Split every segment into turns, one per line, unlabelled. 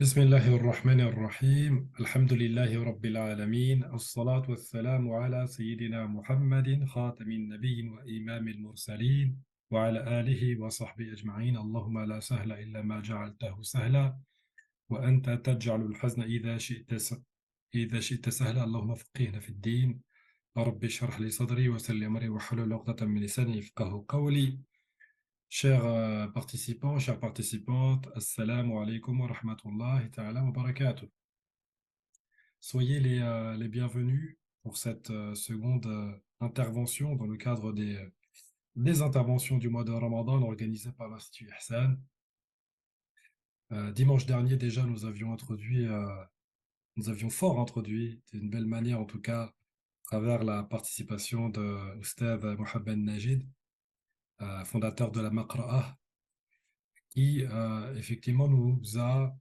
بسم الله الرحمن الرحيم الحمد لله رب العالمين الصلاة والسلام على سيدنا محمد خاتم النبيين وإمام المرسلين وعلى آله وصحبه أجمعين اللهم لا سهل إلا ما جعلته سهلا وأنت تجعل الحزن إذا شئت سهلا اللهم فقهنا في الدين رب اشرح لي صدري ويسر لي أمري واحلل عقدة من لساني يفقهوا قولي. Chers participants, chères participantes, Assalamu alaikum wa rahmatullahi ta'ala wa barakatuh. Soyez les bienvenus pour cette seconde intervention dans le cadre des interventions du mois de Ramadan organisées par l'Institut Ihsan. Dimanche dernier déjà, nous avions fort introduit, d'une belle manière en tout cas, à travers la participation de Oustad Mohamed Najid, fondateur de la Maqra'ah, qui effectivement nous a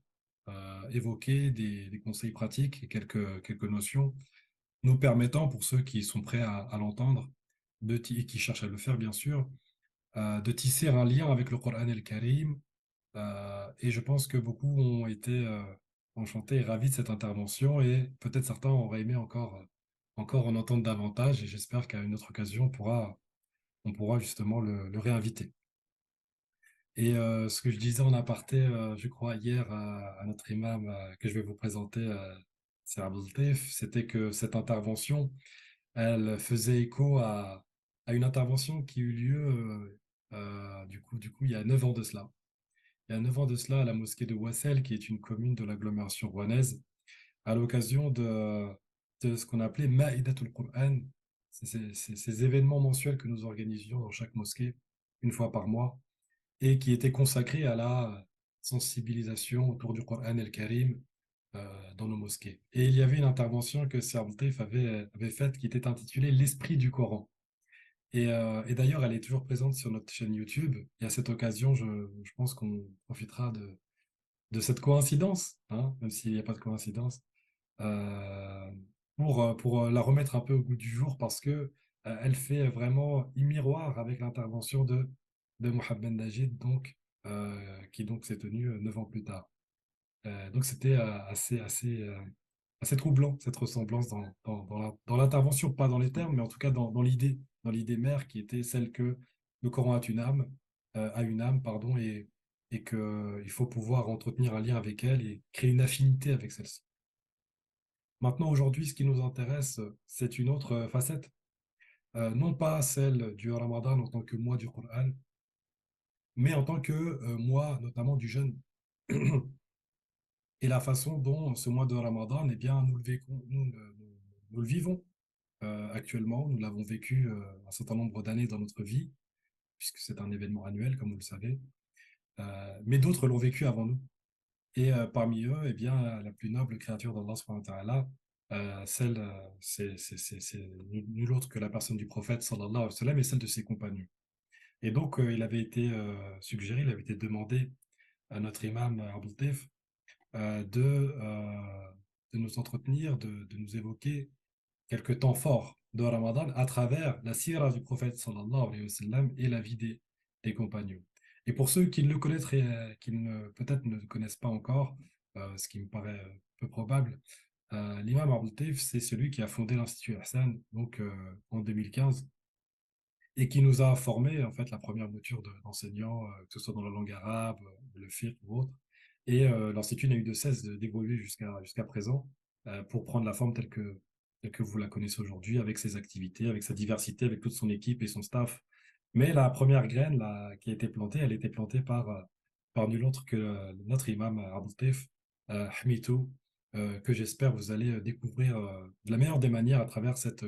évoqué des conseils pratiques et quelques notions nous permettant, pour ceux qui sont prêts à l'entendre, et qui cherchent à le faire bien sûr, de tisser un lien avec le Coran el Karim. Et je pense que beaucoup ont été enchantés et ravis de cette intervention et peut-être certains auraient aimé encore en entendre davantage et j'espère qu'à une autre occasion, on pourra justement le réinviter. Et ce que je disais en aparté, je crois, hier à notre imam que je vais vous présenter, c'est Abdel Taif, c'était que cette intervention, elle faisait écho à une intervention qui eut lieu il y a 9 ans de cela. Il y a 9 ans de cela à la mosquée de Ouassel, qui est une commune de l'agglomération rouennaise, à l'occasion de ce qu'on appelait Ma'idatul Qur'an, ces événements mensuels que nous organisions dans chaque mosquée, une fois par mois et qui était consacré à la sensibilisation autour du Coran el-Karim dans nos mosquées. Et il y avait une intervention que Serbalteif avait faite qui était intitulée L'esprit du Coran. Et d'ailleurs, elle est toujours présente sur notre chaîne YouTube. Et à cette occasion, je pense qu'on profitera de cette coïncidence, hein, même s'il n'y a pas de coïncidence, euh, pour la remettre un peu au goût du jour parce que elle fait vraiment miroir avec l'intervention de Mohamed Najid, qui donc s'est tenue 9 ans plus tard. Donc c'était assez troublant, cette ressemblance dans l'intervention, pas dans les termes, mais en tout cas dans l'idée mère qui était celle que le Coran a une âme, pardon, et qu'il faut pouvoir entretenir un lien avec elle et créer une affinité avec celle-ci. Maintenant, aujourd'hui, ce qui nous intéresse, c'est une autre facette, non pas celle du Ramadan en tant que mois du Coran, mais en tant que mois notamment du jeûne. Et la façon dont ce mois de Ramadan, eh bien, nous le vivons actuellement. Nous l'avons vécu un certain nombre d'années dans notre vie, puisque c'est un événement annuel, comme vous le savez. Mais d'autres l'ont vécu avant nous. Et parmi eux, eh bien, la plus noble créature d'Allah subhanahu wa ta'ala, c'est nul autre que la personne du prophète sallallahu alayhi wa sallam et celle de ses compagnons. Et donc, il avait été suggéré, il avait été demandé à notre imam Abdel Taif euh, de, euh, de nous entretenir, de nous évoquer quelques temps forts de Ramadan à travers la sira du prophète sallallahu alayhi wa sallam et la vie des compagnons. Et pour ceux qui ne le connaîtraient, qui ne, peut-être ne le connaissent pas encore, ce qui me paraît peu probable, l'imam Abdel Taif, c'est celui qui a fondé l'Institut Hassan donc, en 2015 et qui nous a formé en fait la première mouture d'enseignants, que ce soit dans la langue arabe, le fiqh ou autre. Et l'Institut n'a eu de cesse d'évoluer jusqu'à présent pour prendre la forme telle que vous la connaissez aujourd'hui, avec ses activités, avec sa diversité, avec toute son équipe et son staff. Mais la première graine là, qui a été plantée, elle a été plantée par nul autre que notre imam Abou Taif, Hmitou, que j'espère vous allez découvrir de la meilleure des manières à travers cette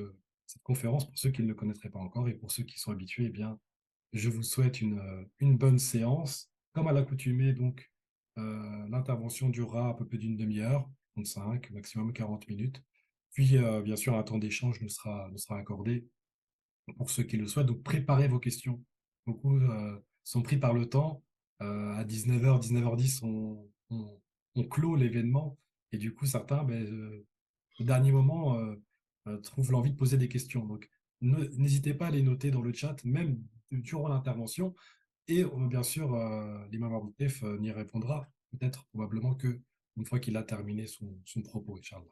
conférence pour ceux qui ne le connaîtraient pas encore et pour ceux qui sont habitués, eh bien, je vous souhaite une bonne séance. Comme à l'accoutumée, donc, l'intervention durera un peu plus d'une demi-heure, 35, maximum 40 minutes. Puis, bien sûr, un temps d'échange nous sera accordé pour ceux qui le souhaitent. Donc, préparez vos questions. Beaucoup sont pris par le temps. À 19h, 19h10, on clôt l'événement. Et du coup, certains, ben, au dernier moment, trouvent l'envie de poser des questions. Donc, n'hésitez pas à les noter dans le chat, même durant l'intervention. Et bien sûr, l'imam Aboutef n'y répondra peut-être probablement que une fois qu'il a terminé son propos, Inch'Allah.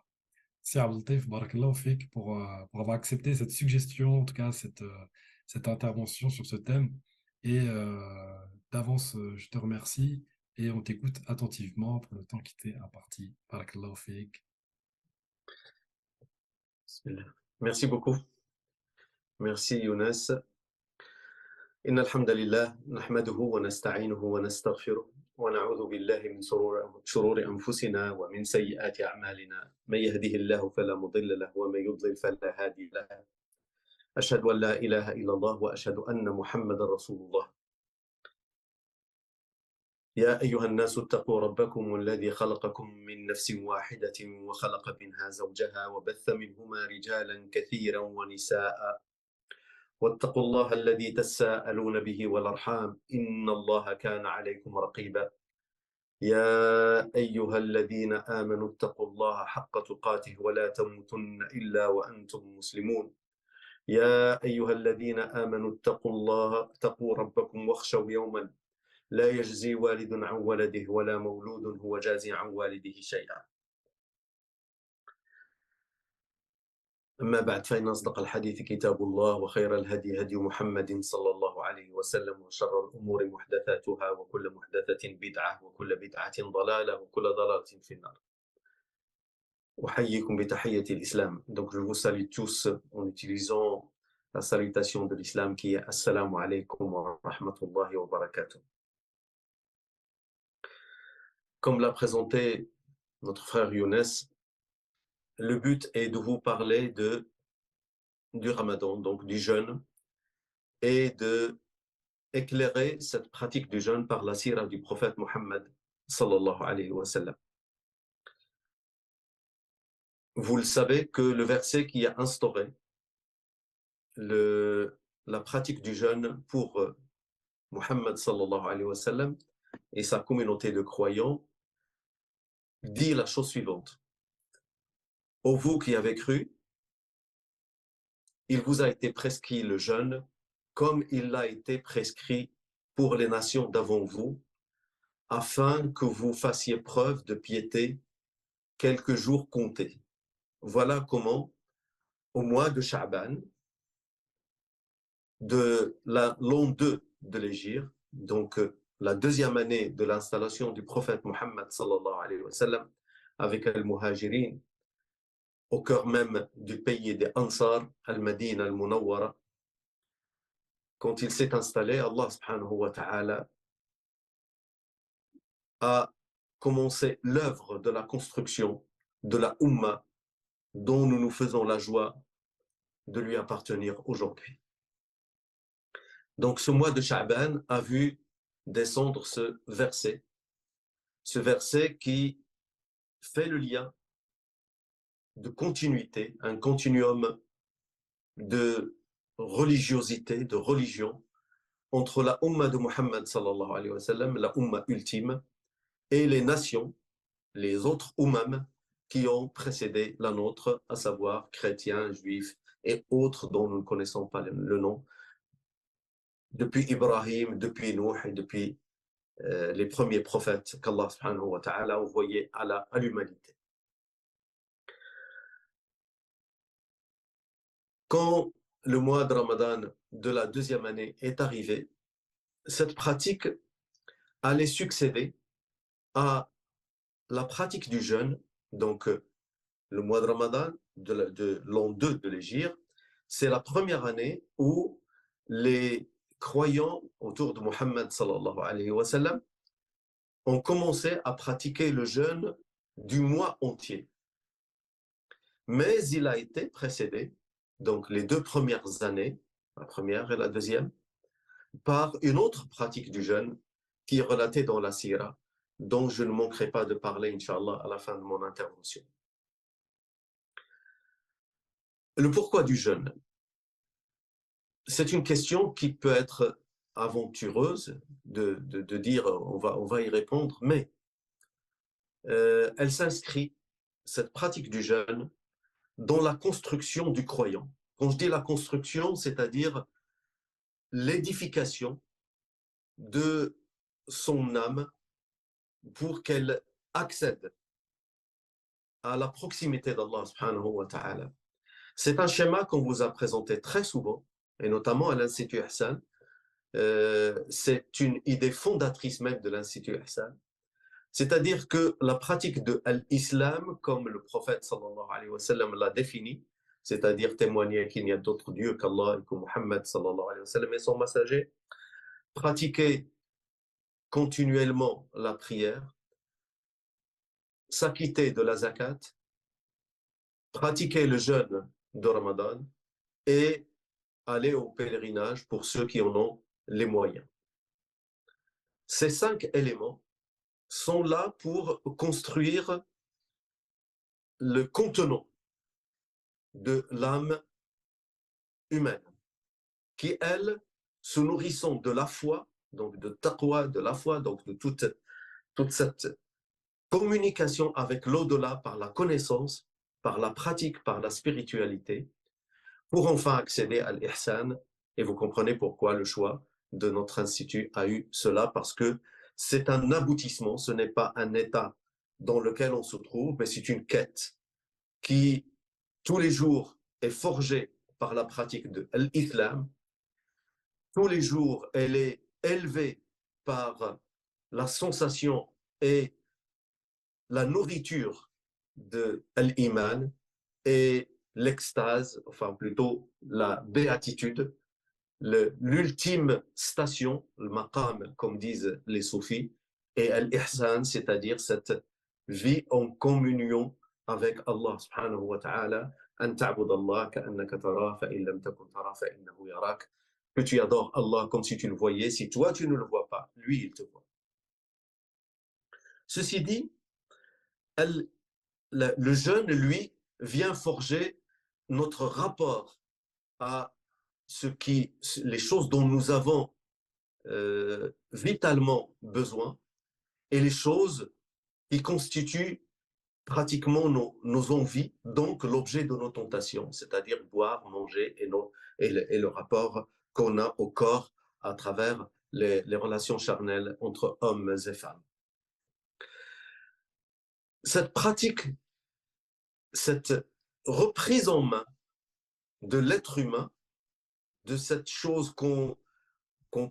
C'est Abdelatif, barakallahu fik, pour avoir accepté cette suggestion, en tout cas cette intervention sur ce thème. Et d'avance, je te remercie et on t'écoute attentivement pour le temps qui t'est imparti. Barakallahu fik.
Bismillah. Merci beaucoup. Merci Younes. إن الحمد لله نحمده ونستعينه ونستغفره ونعوذ بالله من شرور أنفسنا ومن سيئات أعمالنا من يهده الله فلا مضل له ومن يضلل فلا هادي له أشهد أن لا إله إلا الله وأشهد أن محمدا رسول الله يا أيها الناس اتقوا ربكم الذي خلقكم من نفس واحدة وخلق منها زوجها وبث منهما رجالا كثيرا ونساء واتقوا الله الذي تساءلون به والأرحام إن الله كان عليكم رقيبا يا أيها الذين آمنوا اتقوا الله حق تقاته ولا تموتن إلا وأنتم مسلمون يا أيها الذين آمنوا اتقوا ربكم واخشوا يوما لا يجزي والد عن ولده ولا مولود هو جازي عن والده شيئا أما بعد فإن أصدق الحديث كتاب الله وخير الهدي هدي محمد صلى الله عليه وسلم وشر الأمور محدثاتها وكل محدثة بدعة وكل بدعة ضلالة وكل ضلالة في النار. أحييكم بتحية الإسلام. Donc je vous salue tous en utilisant la salutation de l'islam qui est Assalamu alaikum wa rahmatullahi wa barakatuh. Comme l'a présenté notre frère Younes, le but est de vous parler du Ramadan, donc du jeûne, et de éclairer cette pratique du jeûne par la sira du prophète Mohammed sallallahu alayhi wa sallam. Vous le savez que le verset qui a instauré la pratique du jeûne pour Mohammed sallallahu alayhi wa sallam et sa communauté de croyants dit la chose suivante. Ô vous qui avez cru, il vous a été prescrit le jeûne comme il l'a été prescrit pour les nations d'avant vous, afin que vous fassiez preuve de piété quelques jours comptés. Voilà comment, au mois de Sha'ban, de l'an 2 de l'Hégire, donc la deuxième année de l'installation du prophète Mohammed sallallahu alayhi wa sallam, avec al-Muhajirin, au cœur même du pays des Ansar, al-Madina al-Munawwara, quand il s'est installé, Allah subhanahu wa ta'ala a commencé l'œuvre de la construction de la Ummah dont nous nous faisons la joie de lui appartenir aujourd'hui. Donc ce mois de Sha'ban a vu descendre ce verset qui fait le lien de continuité, un continuum de religiosité, de religion entre la Ummah de Muhammad sallallahu alayhi wa sallam, la Ummah ultime, et les nations, les autres Ummam qui ont précédé la nôtre, à savoir chrétiens, juifs et autres dont nous ne connaissons pas le nom, depuis Ibrahim, depuis Nuh et depuis les premiers prophètes qu'Allah subhanahu wa ta'ala a envoyés à l'humanité. Quand le mois de Ramadan de la deuxième année est arrivé, cette pratique allait succéder à la pratique du jeûne. Donc le mois de Ramadan de l'an 2 de l'Hégire, c'est la première année où les croyants autour de Mohammed sallallahu alayhi wa sallam ont commencé à pratiquer le jeûne du mois entier. Mais il a été précédé, donc les 2 premières années, la première et la deuxième, par une autre pratique du jeûne qui est relatée dans la Sira, dont je ne manquerai pas de parler, Inch'Allah, à la fin de mon intervention. Le pourquoi du jeûne? C'est une question qui peut être aventureuse de dire on va y répondre, mais elle s'inscrit, cette pratique du jeûne, dans la construction du croyant. Quand je dis la construction, c'est-à-dire l'édification de son âme pour qu'elle accède à la proximité d'Allah subhanahu wa ta'ala. C'est un schéma qu'on vous a présenté très souvent, et notamment à l'Institut Ihsan. C'est une idée fondatrice même de l'Institut Ihsan. C'est-à-dire que la pratique de l'islam, comme le prophète sallallahu alayhi wa sallam l'a défini, c'est-à-dire témoigner qu'il n'y a d'autre Dieu qu'Allah et que Muhammad sallallahu alayhi wa sallam est son messager, pratiquer continuellement la prière, s'acquitter de la zakat, pratiquer le jeûne de Ramadan et aller au pèlerinage pour ceux qui en ont les moyens. Ces 5 éléments sont là pour construire le contenant de l'âme humaine, qui, elle, se nourrissant de la foi, donc de taqwa, de la foi, donc de toute cette communication avec l'au-delà par la connaissance, par la pratique, par la spiritualité, pour enfin accéder à l'ihsan. Et vous comprenez pourquoi le choix de notre institut a eu cela, parce que c'est un aboutissement, ce n'est pas un état dans lequel on se trouve, mais c'est une quête qui, tous les jours, est forgée par la pratique de l'islam. Tous les jours, elle est élevée par la sensation et la nourriture de l'iman et l'extase, enfin plutôt la béatitude, l'ultime station, le maqam, comme disent les soufis, et l'ihsan, c'est-à-dire cette vie en communion avec Allah subhanahu wa ta'ala, an ta'bud Allah ka'annaka tara fa in lam takun tara fa innahu yarak, que tu adores Allah comme si tu le voyais, si toi tu ne le vois pas, lui il te voit. Ceci dit, le jeûne, lui, vient forger notre rapport à les choses dont nous avons vitalement besoin et les choses qui constituent pratiquement nos envies, donc l'objet de nos tentations, c'est-à-dire boire, manger et le rapport qu'on a au corps à travers les relations charnelles entre hommes et femmes. Cette pratique, cette reprise en main de l'être humain, de cette chose qu'on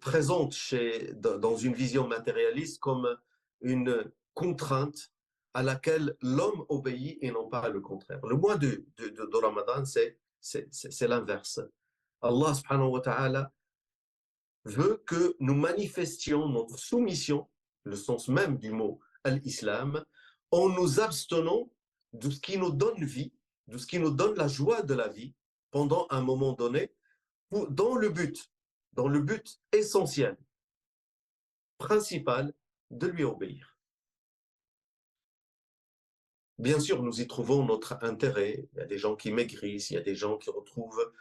présente dans une vision matérialiste comme une contrainte à laquelle l'homme obéit et non pas le contraire. Le mois de Ramadan, c'est l'inverse. Allah subhanahu wa ta'ala veut que nous manifestions notre soumission, le sens même du mot al-Islam, en nous abstenant de ce qui nous donne vie, de ce qui nous donne la joie de la vie pendant un moment donné, dans le but essentiel, principal, de lui obéir. Bien sûr, nous y trouvons notre intérêt. Il y a des gens qui maigrissent, il y a des gens qui retrouvent,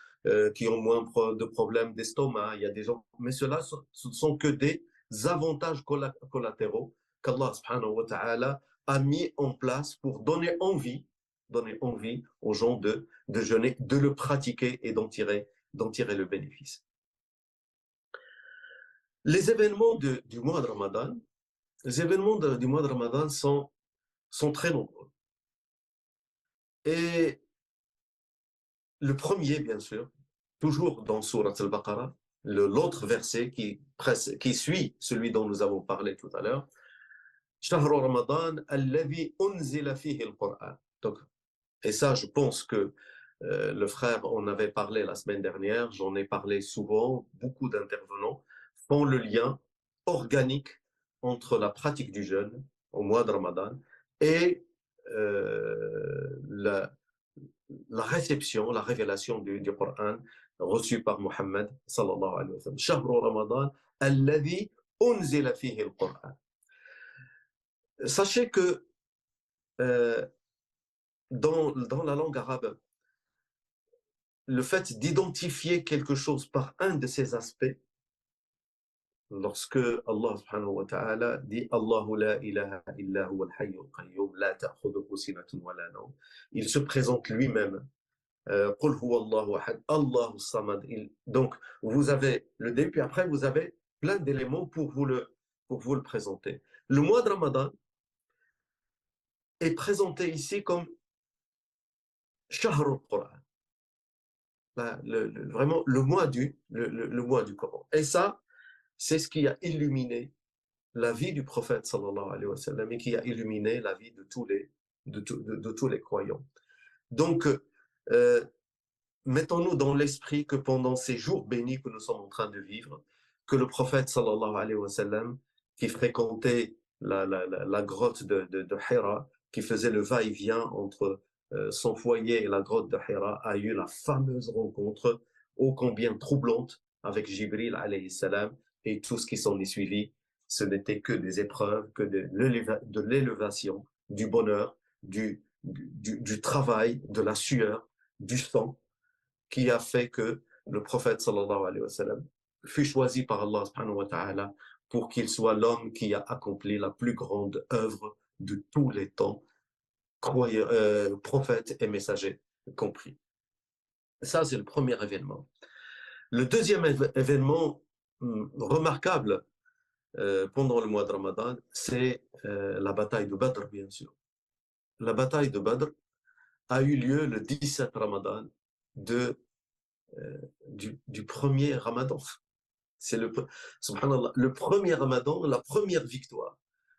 qui ont moins de problèmes d'estomac, il y a des gens, mais cela, ce ne sont que des avantages collatéraux qu'Allah subhanahu wa ta'ala a mis en place pour donner envie aux gens de jeûner, de le pratiquer et d'en tirer le bénéfice. Les événements du mois de Ramadan, du mois de Ramadan sont très nombreux. Et le premier, bien sûr, toujours dans Surat al-Baqarah, l'autre verset qui suit celui dont nous avons parlé tout à l'heure, Shahru Ramadan alladhi unzila fihi al-Qur'an. Donc, et ça, je pense que le frère en avait parlé la semaine dernière, j'en ai parlé souvent, beaucoup d'intervenants font le lien organique entre la pratique du jeûne au mois de Ramadan et la réception, la révélation du Coran reçu par Muhammad sallallahu alayhi wa sallam. Shahru Ramadan alladhi unzila fihi al-Qur'an. Sachez que dans la langue arabe, le fait d'identifier quelque chose par un de ses aspects, lorsque Allah subhanahu wa ta'ala dit Allahu la ilaha illa huwa al-hayyul qayyum la ta'khudhuhu sinatun wa la nawm, il se présente lui-même. Qul huwa Allahu ahad, Allahu samad. Donc vous avez le début, puis après vous avez plein d'éléments pour vous le présenter. Le mois de Ramadan est présenté ici comme Shahrul Qur'an. Vraiment le mois du Coran. Et ça, c'est ce qui a illuminé la vie du prophète sallallahu alayhi wa sallam et qui a illuminé la vie de tous les croyants. Donc, euh, mettons-nous dans l'esprit que pendant ces jours bénis que nous sommes en train de vivre, que le prophète sallallahu alayhi wa sallam, qui fréquentait la grotte de Hira, qui faisait le va-et-vient entre son foyer et la grotte de Hira, a eu la fameuse rencontre ô combien troublante avec Jibril alayhi salam et tout ce qui s'en est suivi. Ce n'était que des épreuves, que de l'élévation, du bonheur, du travail, de la sueur, du sang, qui a fait que le prophète sallallahu alayhi wa sallam fut choisi par Allah subhanahu wa ta'ala pour qu'il soit l'homme qui a accompli la plus grande œuvre de tous les temps, prophète et messager compris. Ça, c'est le premier événement. Le deuxième événement remarquable pendant le mois de Ramadan, c'est la bataille de Badr, bien sûr. La bataille de Badr a eu lieu le 17 Ramadan du premier Ramadan. C'est subhanallah, le premier Ramadan, la première victoire.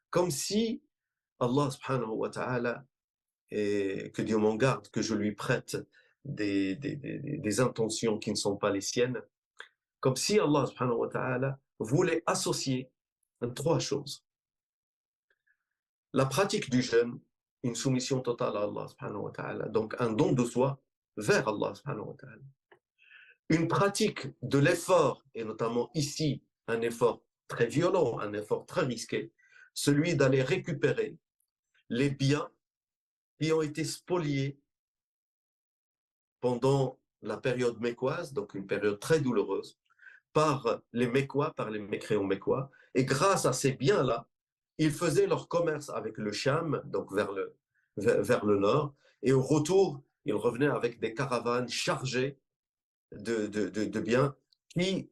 Comme si Allah subhanahu wa ta'ala, et que Dieu m'en garde, que je lui prête des intentions qui ne sont pas les siennes, comme si Allah subhanahu wa ta'ala voulait associer trois choses. La pratique du jeûne, une soumission totale à Allah subhanahu wa ta'ala, donc un don de soi vers Allah subhanahu wa ta'ala. Une pratique de l'effort, et notamment ici, un effort très violent, un effort très risqué, celui d'aller récupérer les biens qui ont été spoliés pendant la période mécoise, donc une période très douloureuse, par les Mécois, par les mécréants mécois. Et grâce à ces biens-là, ils faisaient leur commerce avec le Cham, donc vers le nord, et au retour, ils revenaient avec des caravanes chargées de biens qui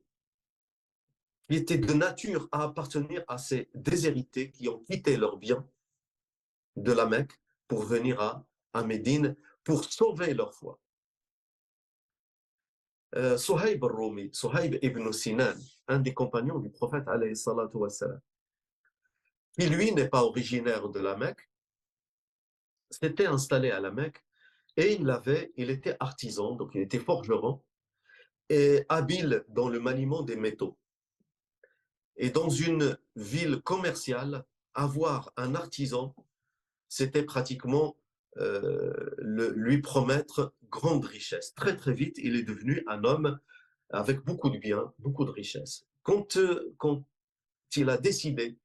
étaient de nature à appartenir à ces déshérités qui ont quitté leurs biens de la Mecque pour venir à Médine pour sauver leur foi. Suhaib al-Rumi, Suhaib ibn Sinan, un des compagnons du prophète alayhi salatu wassalam, qui lui n'est pas originaire de la Mecque, s'était installé à la Mecque et il était artisan, donc il était forgeron et habile dans le maniement des métaux. Et dans une ville commerciale, avoir un artisan, c'était pratiquement lui promettre grande richesse. Très très vite, il est devenu un homme avec beaucoup de biens, beaucoup de richesses. Quand il a décidé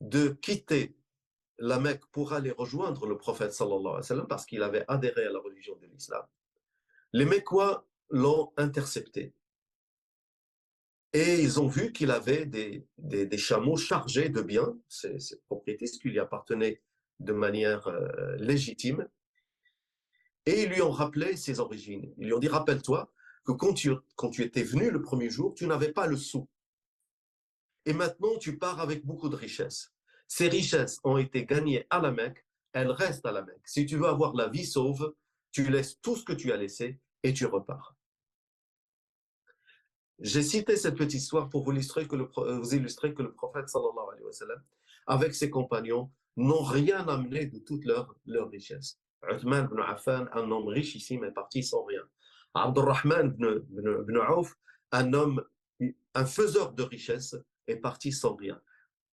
de quitter la Mecque pour aller rejoindre le prophète sallallahu alayhi wa sallam, parce qu'il avait adhéré à la religion de l'islam, les Mécois l'ont intercepté. Et ils ont vu qu'il avait des chameaux chargés de biens, ces propriétés, ce qui lui appartenait de manière légitime. Et ils lui ont rappelé ses origines. Ils lui ont dit, rappelle-toi que quand tu étais venu le premier jour, tu n'avais pas le sou. Et maintenant, tu pars avec beaucoup de richesses. Ces richesses ont été gagnées à la Mecque, elles restent à la Mecque. Si tu veux avoir la vie sauve, tu laisses tout ce que tu as laissé et tu repars. J'ai cité cette petite histoire pour vous illustrer que le prophète, sallallahu alayhi wa sallam, avec ses compagnons, n'ont rien amené de toute leur richesse. Uthman ibn Affan, un homme richissime, est parti sans rien. Abdurrahman ibn Auf, un faiseur de richesse, est parti sans rien.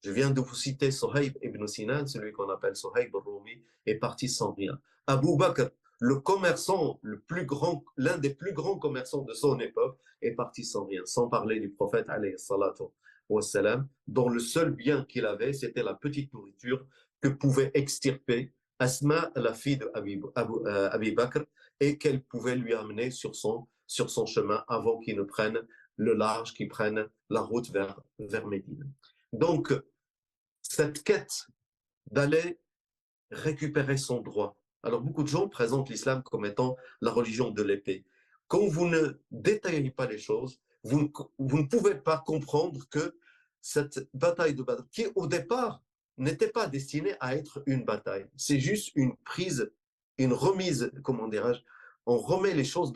Je viens de vous citer Suhaib ibn Sinan, celui qu'on appelle Suhaib al-Rumi, est parti sans rien. Abu Bakr, le commerçant, l'un des plus grands commerçants de son époque, est parti sans rien, sans parler du prophète alayhi salatu wassalam, dont le seul bien qu'il avait, c'était la petite nourriture que pouvait extirper Asma, la fille de Abi Bakr, et qu'elle pouvait lui amener sur son chemin avant qu'il ne prenne le large, qu'il prenne la route vers Médine. Donc, cette quête d'aller récupérer son droit. Alors, beaucoup de gens présentent l'islam comme étant la religion de l'épée. Quand vous ne détaillez pas les choses, vous ne pouvez pas comprendre que cette bataille de Badr, qui au départ n'était pas destinée à être une bataille, c'est juste une remise, comment dirais-je, on remet les choses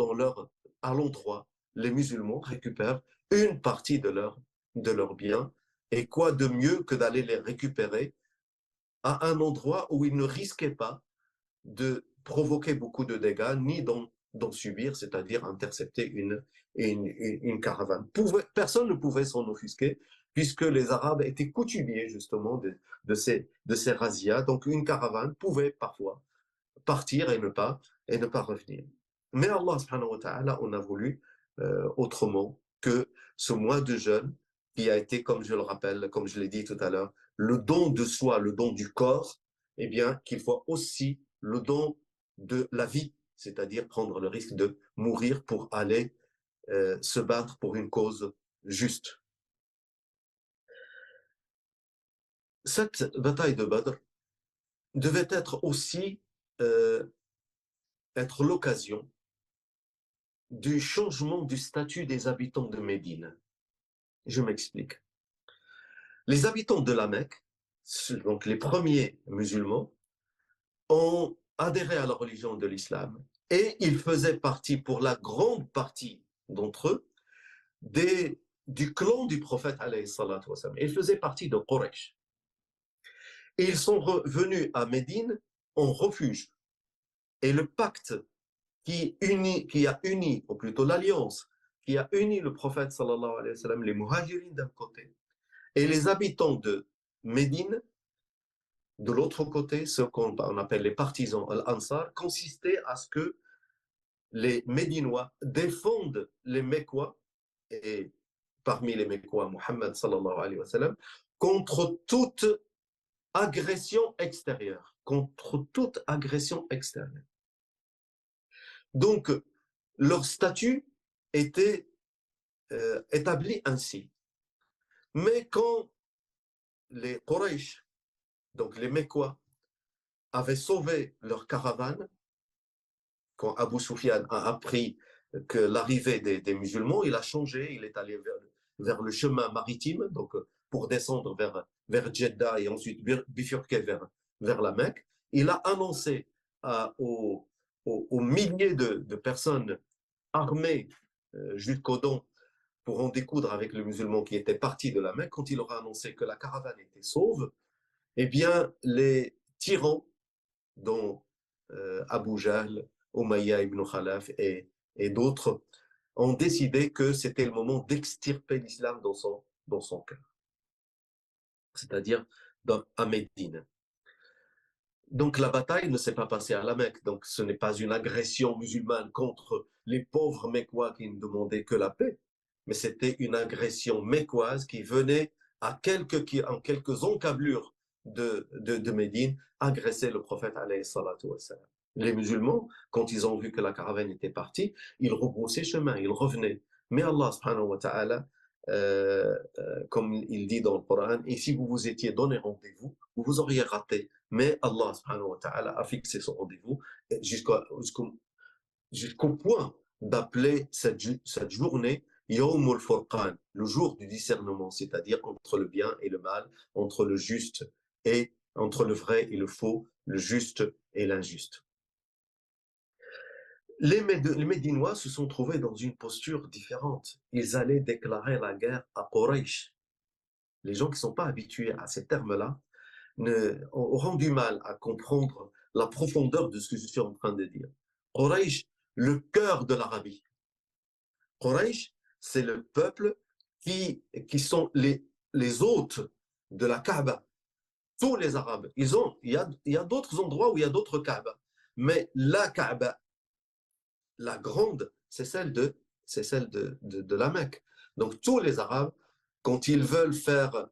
à l'endroit. Les musulmans récupèrent une partie de leurs biens. Et quoi de mieux que d'aller les récupérer à un endroit où ils ne risquaient pas de provoquer beaucoup de dégâts, ni d'en subir, c'est-à-dire intercepter une caravane. Personne ne pouvait s'en offusquer, puisque les Arabes étaient coutumiers justement de ces razzias. Donc une caravane pouvait parfois partir et ne pas revenir. Mais Allah subhanahu wa ta'ala, on a voulu autrement que ce mois de jeûne, qui a été, comme je le rappelle, comme je l'ai dit tout à l'heure, le don de soi, le don du corps, eh bien, qu'il faut aussi le don de la vie, c'est-à-dire prendre le risque de mourir pour aller se battre pour une cause juste. Cette bataille de Badr devait être aussi euh, être l'occasion du changement du statut des habitants de Médine. Je m'explique. Les habitants de la Mecque, donc les premiers musulmans, ont adhéré à la religion de l'islam et ils faisaient partie, pour la grande partie d'entre eux, du clan du prophète alayhi salatu wassalam. Ils faisaient partie de Quraysh. Et ils sont revenus à Médine en refuge. Et le pacte qui a uni, ou plutôt l'alliance, qui a uni le prophète sallallahu alayhi wa sallam, les muhajirin d'un côté, et les habitants de Médine, de l'autre côté, ce qu'on appelle les partisans al-Ansar, consistait à ce que les Médinois défendent les Mécois, et parmi les Mécois, Muhammad sallallahu alayhi wa sallam, contre toute agression extérieure. Contre toute agression extérieure. Donc, leur statut était établi ainsi. Mais quand les Quraysh, donc les Mécois, avaient sauvé leur caravane, quand Abu Sufyan a appris que l'arrivée des musulmans, il a changé, il est allé vers le chemin maritime, donc pour descendre vers Jeddah et ensuite bifurquer vers la Mecque. Il a annoncé aux milliers de personnes armées jusqu'aux dents pour en découdre avec le musulman qui était parti de la Mecque, quand il aura annoncé que la caravane était sauve, eh bien, les tyrans, dont Abu Jahl, Umayya ibn Khalaf et d'autres, ont décidé que c'était le moment d'extirper l'islam dans son cœur, c'est-à-dire à Médine. Donc la bataille ne s'est pas passée à la Mecque, donc ce n'est pas une agression musulmane contre les pauvres Mécois qui ne demandaient que la paix, mais c'était une agression mécoise qui venait en quelques encablures de Médine agresser le prophète alayhi salatu wassalam. Les musulmans, quand ils ont vu que la caravane était partie, ils rebroussaient chemin, ils revenaient. Mais Allah subhanahu wa ta'ala, comme il dit dans le Coran, et si vous vous étiez donné rendez-vous, vous vous auriez raté. Mais Allah subhanahu wa ta'ala a fixé son rendez-vous jusqu'au point d'appeler cette journée Yawm al-Furqan, le jour du discernement, c'est-à-dire entre le bien et le mal, entre le juste et entre le vrai et le faux, le juste et l'injuste. Les Médinois se sont trouvés dans une posture différente. Ils allaient déclarer la guerre à Quraysh. Les gens qui ne sont pas habitués à ces termes-là auront du mal à comprendre la profondeur de ce que je suis en train de dire. Quraysh, le cœur de l'Arabie. Quraysh, c'est le peuple qui sont les hôtes de la Kaaba. Tous les Arabes, il y a d'autres endroits où il y a d'autres Kaaba. Mais la Kaaba, la grande, c'est celle de la Mecque. Donc tous les Arabes, quand ils veulent faire,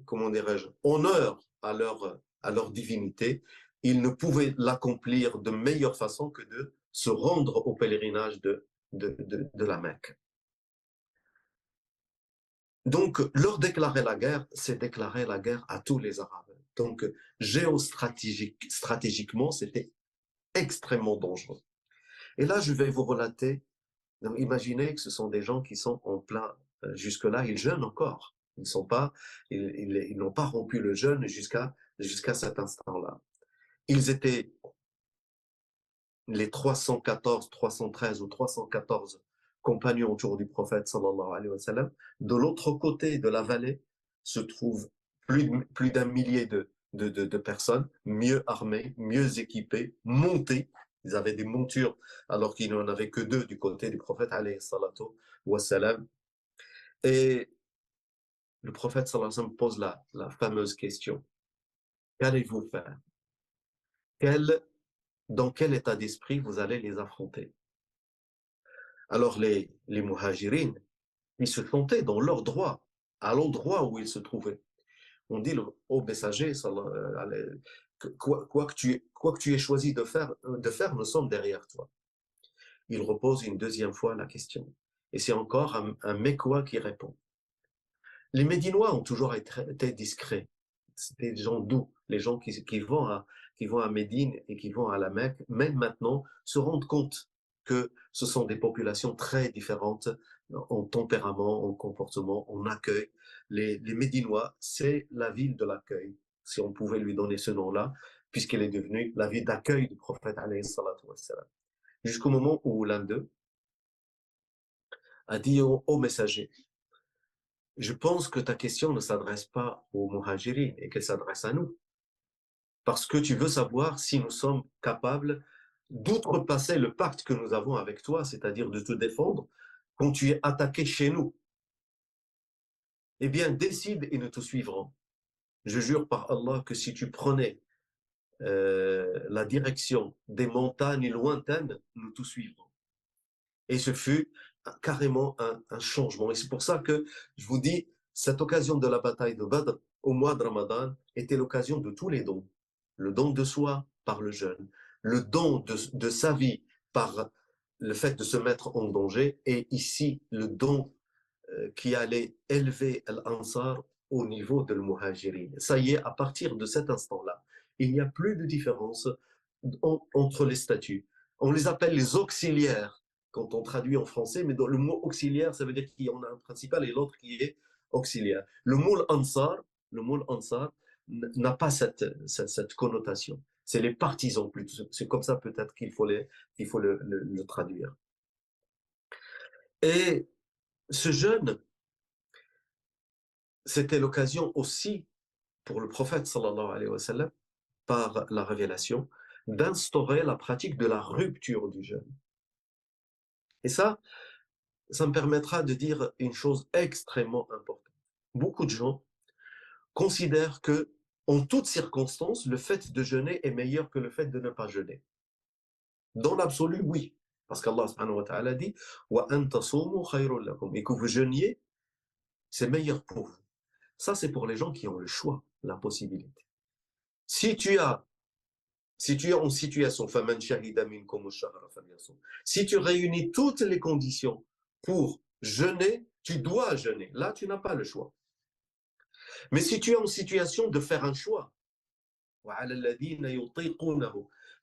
comment dirais-je, honneur à leur divinité, ils ne pouvaient l'accomplir de meilleure façon que de se rendre au pèlerinage de la Mecque. Donc, leur déclarer la guerre, c'est déclarer la guerre à tous les Arabes. Donc, stratégiquement, c'était extrêmement dangereux. Et là, je vais vous relater. Donc, imaginez que ce sont des gens qui sont en plein. Jusque-là, ils jeûnent encore. Ils n'ont pas rompu le jeûne jusqu'à cet instant-là. Ils étaient les 314, 313 ou 314 compagnons autour du prophète sallallahu alayhi wa sallam. De l'autre côté de la vallée se trouvent plus d'un millier de personnes, mieux armées, mieux équipées, montées. Ils avaient des montures alors qu'il n'en avait que deux du côté du prophète alayhi salatu wa salam. Et le prophète sallallahu alayhi wa sallam pose la fameuse question. Qu'allez-vous faire? Quel, dans quel état d'esprit vous allez les affronter? Alors les muhajirines, ils se sentaient dans leur droit, à l'endroit où ils se trouvaient. On dit au messager, quoi que tu aies choisi de faire, nous sommes derrière toi. Il repose une deuxième fois la question. Et c'est encore un Mécois qui répond. Les Médinois ont toujours été discrets. C'était des gens doux, les gens qui vont à Médine et qui vont à la Mecque, même maintenant, se rendent compte que ce sont des populations très différentes en tempérament, en comportement, en accueil. Les Médinois, c'est la ville de l'accueil, si on pouvait lui donner ce nom-là, puisqu'elle est devenue la ville d'accueil du prophète, alayhi salatu wassalam. Jusqu'au moment où l'un d'eux a dit au messager, je pense que ta question ne s'adresse pas aux muhajirin et qu'elle s'adresse à nous. Parce que tu veux savoir si nous sommes capables d'outrepasser le pacte que nous avons avec toi, c'est-à-dire de te défendre quand tu es attaqué chez nous. Eh bien, décide et nous te suivrons. Je jure par Allah que si tu prenais la direction des montagnes lointaines, nous te suivrons. Et ce fut carrément un changement. Et c'est pour ça que je vous dis, cette occasion de la bataille de Badr au mois de Ramadan était l'occasion de tous les dons. Le don de soi par le jeûne, le don de sa vie par le fait de se mettre en danger, et ici le don qui allait élever l'Ansar au niveau de l'Muhajirin. Ça y est, à partir de cet instant-là, il n'y a plus de différence entre les statuts. On les appelle les auxiliaires quand on traduit en français, mais dans le mot auxiliaire, ça veut dire qu'il y en a un principal et l'autre qui est auxiliaire. Le mot Ansar n'a pas cette connotation. C'est les partisans plutôt. C'est comme ça peut-être qu'il faut le traduire. Et ce jeûne, c'était l'occasion aussi pour le prophète sallallahu alayhi wa sallam, par la révélation, d'instaurer la pratique de la rupture du jeûne. Et ça me permettra de dire une chose extrêmement importante. Beaucoup de gens considèrent que, en toutes circonstances, le fait de jeûner est meilleur que le fait de ne pas jeûner. Dans l'absolu, oui. Parce qu'Allah subhanahu wa ta'ala dit wa an tasumu khayrun lakum, et que vous jeûniez, c'est meilleur pour vous. Ça, c'est pour les gens qui ont le choix, la possibilité. Si tu es en situation, si tu réunis toutes les conditions pour jeûner, tu dois jeûner. Là, tu n'as pas le choix. Mais si tu es en situation de faire un choix,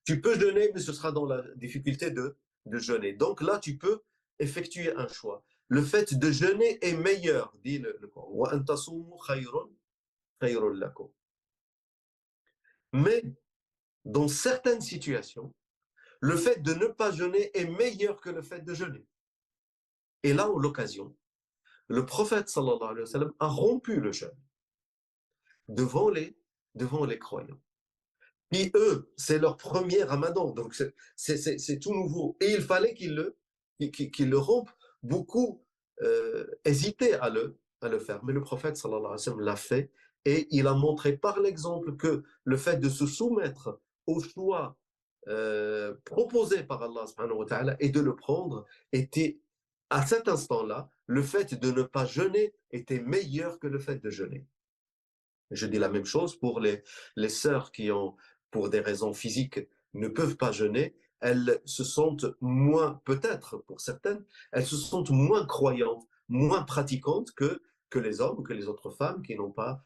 tu peux jeûner, mais ce sera dans la difficulté de jeûner. Donc là, tu peux effectuer un choix. Le fait de jeûner est meilleur, dit le Coran. Mais dans certaines situations, le fait de ne pas jeûner est meilleur que le fait de jeûner. Et là, en l'occasion, le prophète sallallahu alayhi wa sallam a rompu le jeûne devant les croyants. Puis eux, c'est leur premier ramadan, donc c'est tout nouveau. Et il fallait qu'ils le rompent. Beaucoup hésitaient à le faire, mais le prophète sallallahu alayhi wa sallam l'a fait, et il a montré par l'exemple que le fait de se soumettre au choix proposé par Allah subhanahu wa ta'ala et de le prendre était, à cet instant-là, le fait de ne pas jeûner était meilleur que le fait de jeûner. Je dis la même chose pour les sœurs qui ont, pour des raisons physiques, ne peuvent pas jeûner. Elles se sentent moins, peut-être pour certaines, elles se sentent moins croyantes, moins pratiquantes que les hommes ou que les autres femmes qui n'ont pas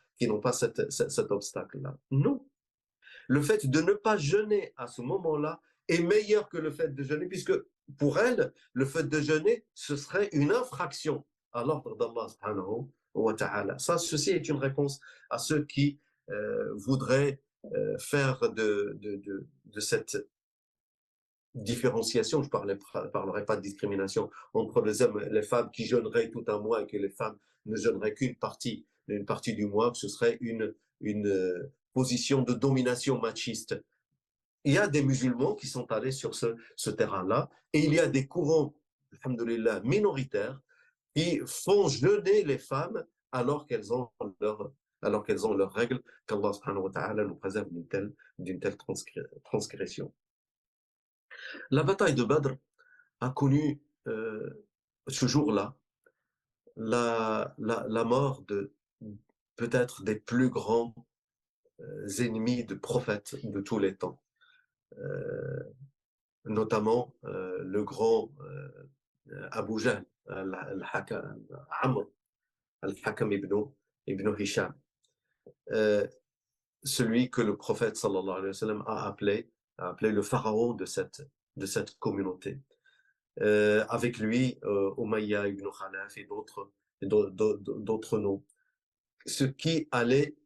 cet obstacle-là. Non. Le fait de ne pas jeûner à ce moment-là est meilleur que le fait de jeûner, puisque pour elles, le fait de jeûner, ce serait une infraction à l'ordre d'Allah subhanahu wa ta'ala. Ça, ceci est une réponse à ceux qui voudraient faire de cette différenciation, je ne parlerai pas de discrimination entre les hommes et les femmes qui jeûneraient tout un mois et que les femmes ne jeûneraient une partie du mois, que ce serait une position de domination machiste. Il y a des musulmans qui sont allés sur ce terrain-là et il y a des courants, alhamdoulilah, minoritaires qui font jeûner les femmes alors qu'elles ont leur, alors qu'elles ont leurs règles, qu'Allah subhanahu wa ta'ala nous préserve d'une telle transgression. La bataille de Badr a connu ce jour-là la mort de peut-être des plus grands ennemis de prophètes de tous les temps, notamment le grand Abu Jahl, Amr al-Hakam ibn Hisham, celui que le prophète sallallahu alayhi wa sallam a appelé le pharaon de cette communauté. Avec lui, Umayya ibn Khalaf et d'autres noms. Ce qui allait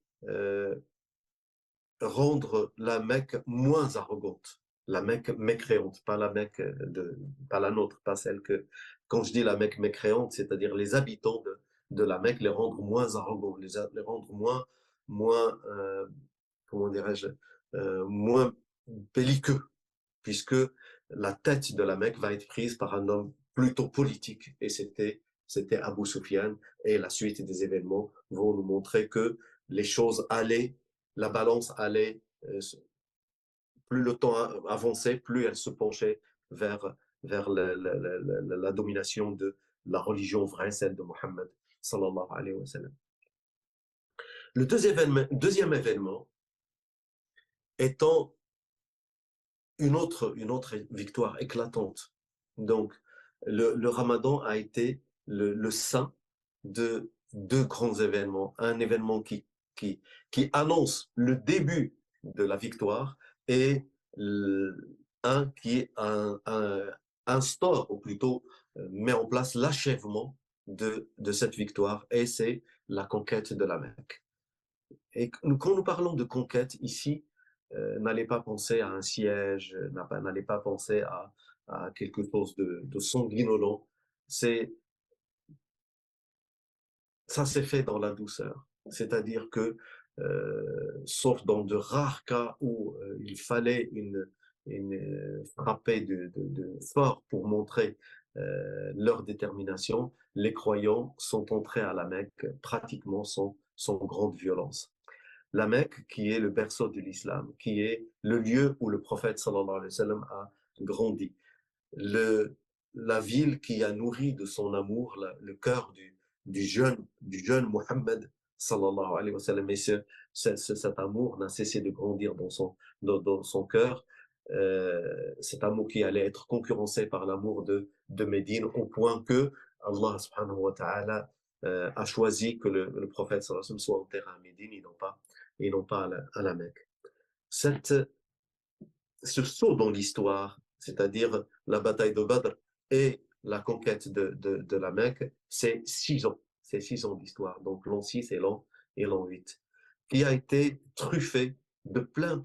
rendre la Mecque moins arrogante, la Mecque mécréante, pas pas la nôtre, pas celle que, quand je dis la Mecque mécréante, c'est-à-dire les habitants de la Mecque, les rendre moins arrogants, les rendre moins comment dirais-je, moins belliqueux, puisque la tête de la Mecque va être prise par un homme plutôt politique, et c'était Abu Sufyan, et la suite des événements vont nous montrer que les choses allaient, la balance allait, plus le temps avançait, plus elle se penchait vers la domination de la religion vraie, celle de Mohammed sallallahu alayhi wa sallam. Le deuxième événement étant une autre victoire éclatante. Donc, le Ramadan a été le sein de deux grands événements. Un événement qui annonce le début de la victoire et un qui instaure, ou plutôt met en place l'achèvement de cette victoire, et c'est la conquête de la Mecque. Et quand nous parlons de conquête ici, n'allez pas penser à un siège, n'allez pas penser à quelque chose de sanguinolent. Ça s'est fait dans la douceur. C'est-à-dire que, sauf dans de rares cas où il fallait une frappée de fort pour montrer leur détermination, les croyants sont entrés à la Mecque pratiquement sans grande violence. La Mecque, qui est le berceau de l'islam, qui est le lieu où le prophète sallallahu alayhi wa sallam a grandi, la ville qui a nourri de son amour le cœur du jeune Mohammed sallallahu alayhi wa sallam. Et cet amour n'a cessé de grandir dans son cœur. Cet amour qui allait être concurrencé par l'amour de Médine, au point que Allah subhanahu wa ta'ala a choisi que le prophète sallallahu alayhi wa sallam soit enterré à Médine et non pas à la Mecque. Ce saut dans l'histoire, c'est-à-dire la bataille de Badr et la conquête de la Mecque, c'est 6 ans. C'est 6 ans d'histoire. Donc l'an 6 et l'an 8, qui a été truffé de plein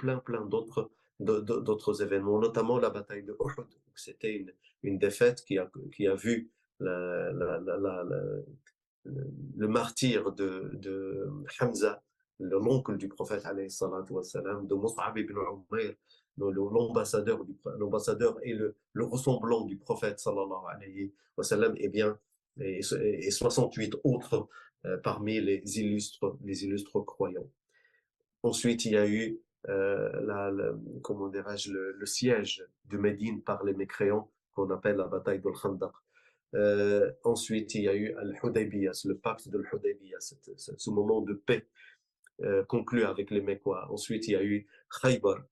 d'autres événements, notamment la bataille de Uhud. C'était une défaite qui a vu le martyr de Hamza, l'oncle du prophète alayhi salatu wassalam, de Mus'ab ibn Umayr, l'ambassadeur et le ressemblant du prophète sallallahu alayhi wa sallam, et 68 autres parmi les illustres croyants. Ensuite, il y a eu comment dirais-je, le siège de Médine par les mécréants, qu'on appelle la bataille de Khandaq. Ensuite, il y a eu Al-Hudaybiyah, le pacte de l'Hudaybiyah, ce moment de paix conclu avec les Mécois. Ensuite, il y a eu Khaybar,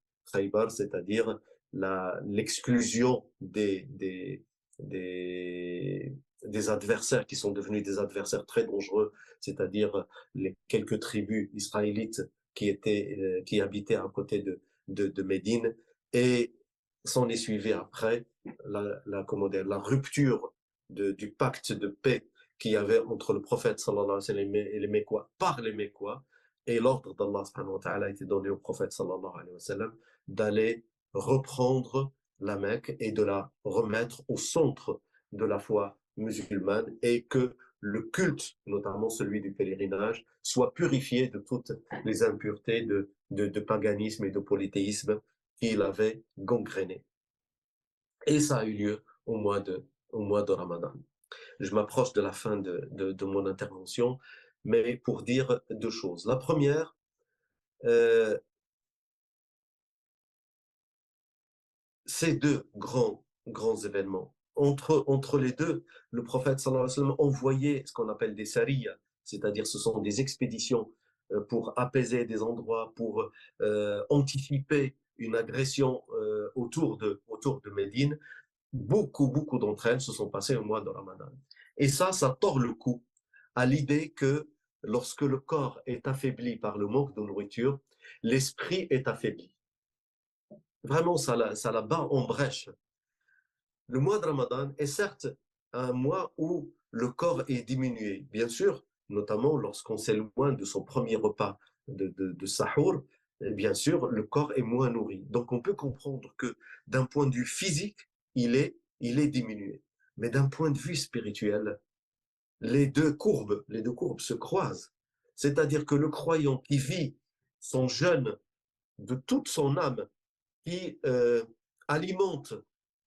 c'est-à-dire l'exclusion des adversaires qui sont devenus des adversaires très dangereux, c'est-à-dire les quelques tribus israélites qui habitaient à côté de Médine, et s'en est suivi après la rupture du pacte de paix qu'il y avait entre le prophète sallallahu alayhi wa sallam et les Mécois par les Mécois, et l'ordre d'Allah subhanahu wa ta'ala a été donné au prophète sallallahu alayhi wa sallam d'aller reprendre la Mecque et de la remettre au centre de la foi musulmane et que le culte, notamment celui du pèlerinage, soit purifié de toutes les impuretés de paganisme et de polythéisme qu'il avait gangréné. Et ça a eu lieu au mois de Ramadan. Je m'approche de la fin de mon intervention, mais pour dire deux choses. La première, euh, ces deux grands événements. Entre les deux, le prophète sallallahu alayhi wa sallam envoyait ce qu'on appelle des sariyas, c'est-à-dire ce sont des expéditions pour apaiser des endroits, pour anticiper une agression autour de Médine. Beaucoup d'entre elles se sont passées au mois de Ramadan. Et ça tord le cou à l'idée que lorsque le corps est affaibli par le manque de nourriture, l'esprit est affaibli. Vraiment, ça la bat en brèche. Le mois de Ramadan est certes un mois où le corps est diminué, bien sûr, notamment lorsqu'on s'éloigne de son premier repas de Sahur, bien sûr, le corps est moins nourri. Donc on peut comprendre que d'un point de vue physique, il est diminué. Mais d'un point de vue spirituel, les deux courbes se croisent. C'est-à-dire que le croyant qui vit son jeûne de toute son âme qui alimente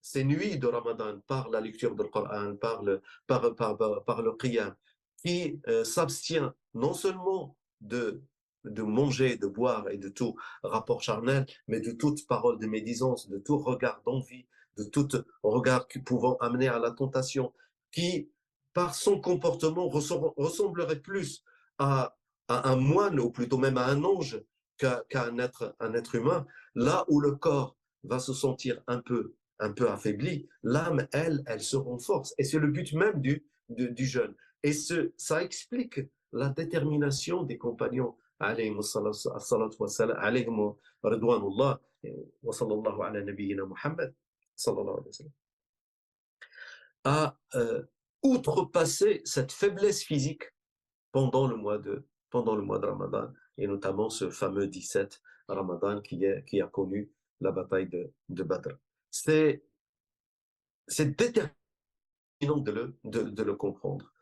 ces nuits de Ramadan par la lecture du Coran, par le qiyam, qui s'abstient non seulement de manger, de boire et de tout rapport charnel, mais de toute parole de médisance, de tout regard d'envie, de tout regard pouvant amener à la tentation, qui, par son comportement, ressemblerait plus à, à un moine, ou plutôt même à un ange, qu'à un être humain, là où le corps va se sentir un peu affaibli, l'âme, elle se renforce. Et c'est le but même du jeûne. Et ça explique la détermination des compagnons, alayhim salatu wa salam, alayhim ridwanullah, wa sallallahu ala nabiyyina Muhammad, sallallahu alayhi wa sallam, à outrepasser cette faiblesse physique pendant le mois de Ramadan, et notamment ce fameux 17 Ramadan qui a connu la bataille de Badr. C'est déterminant de le comprendre.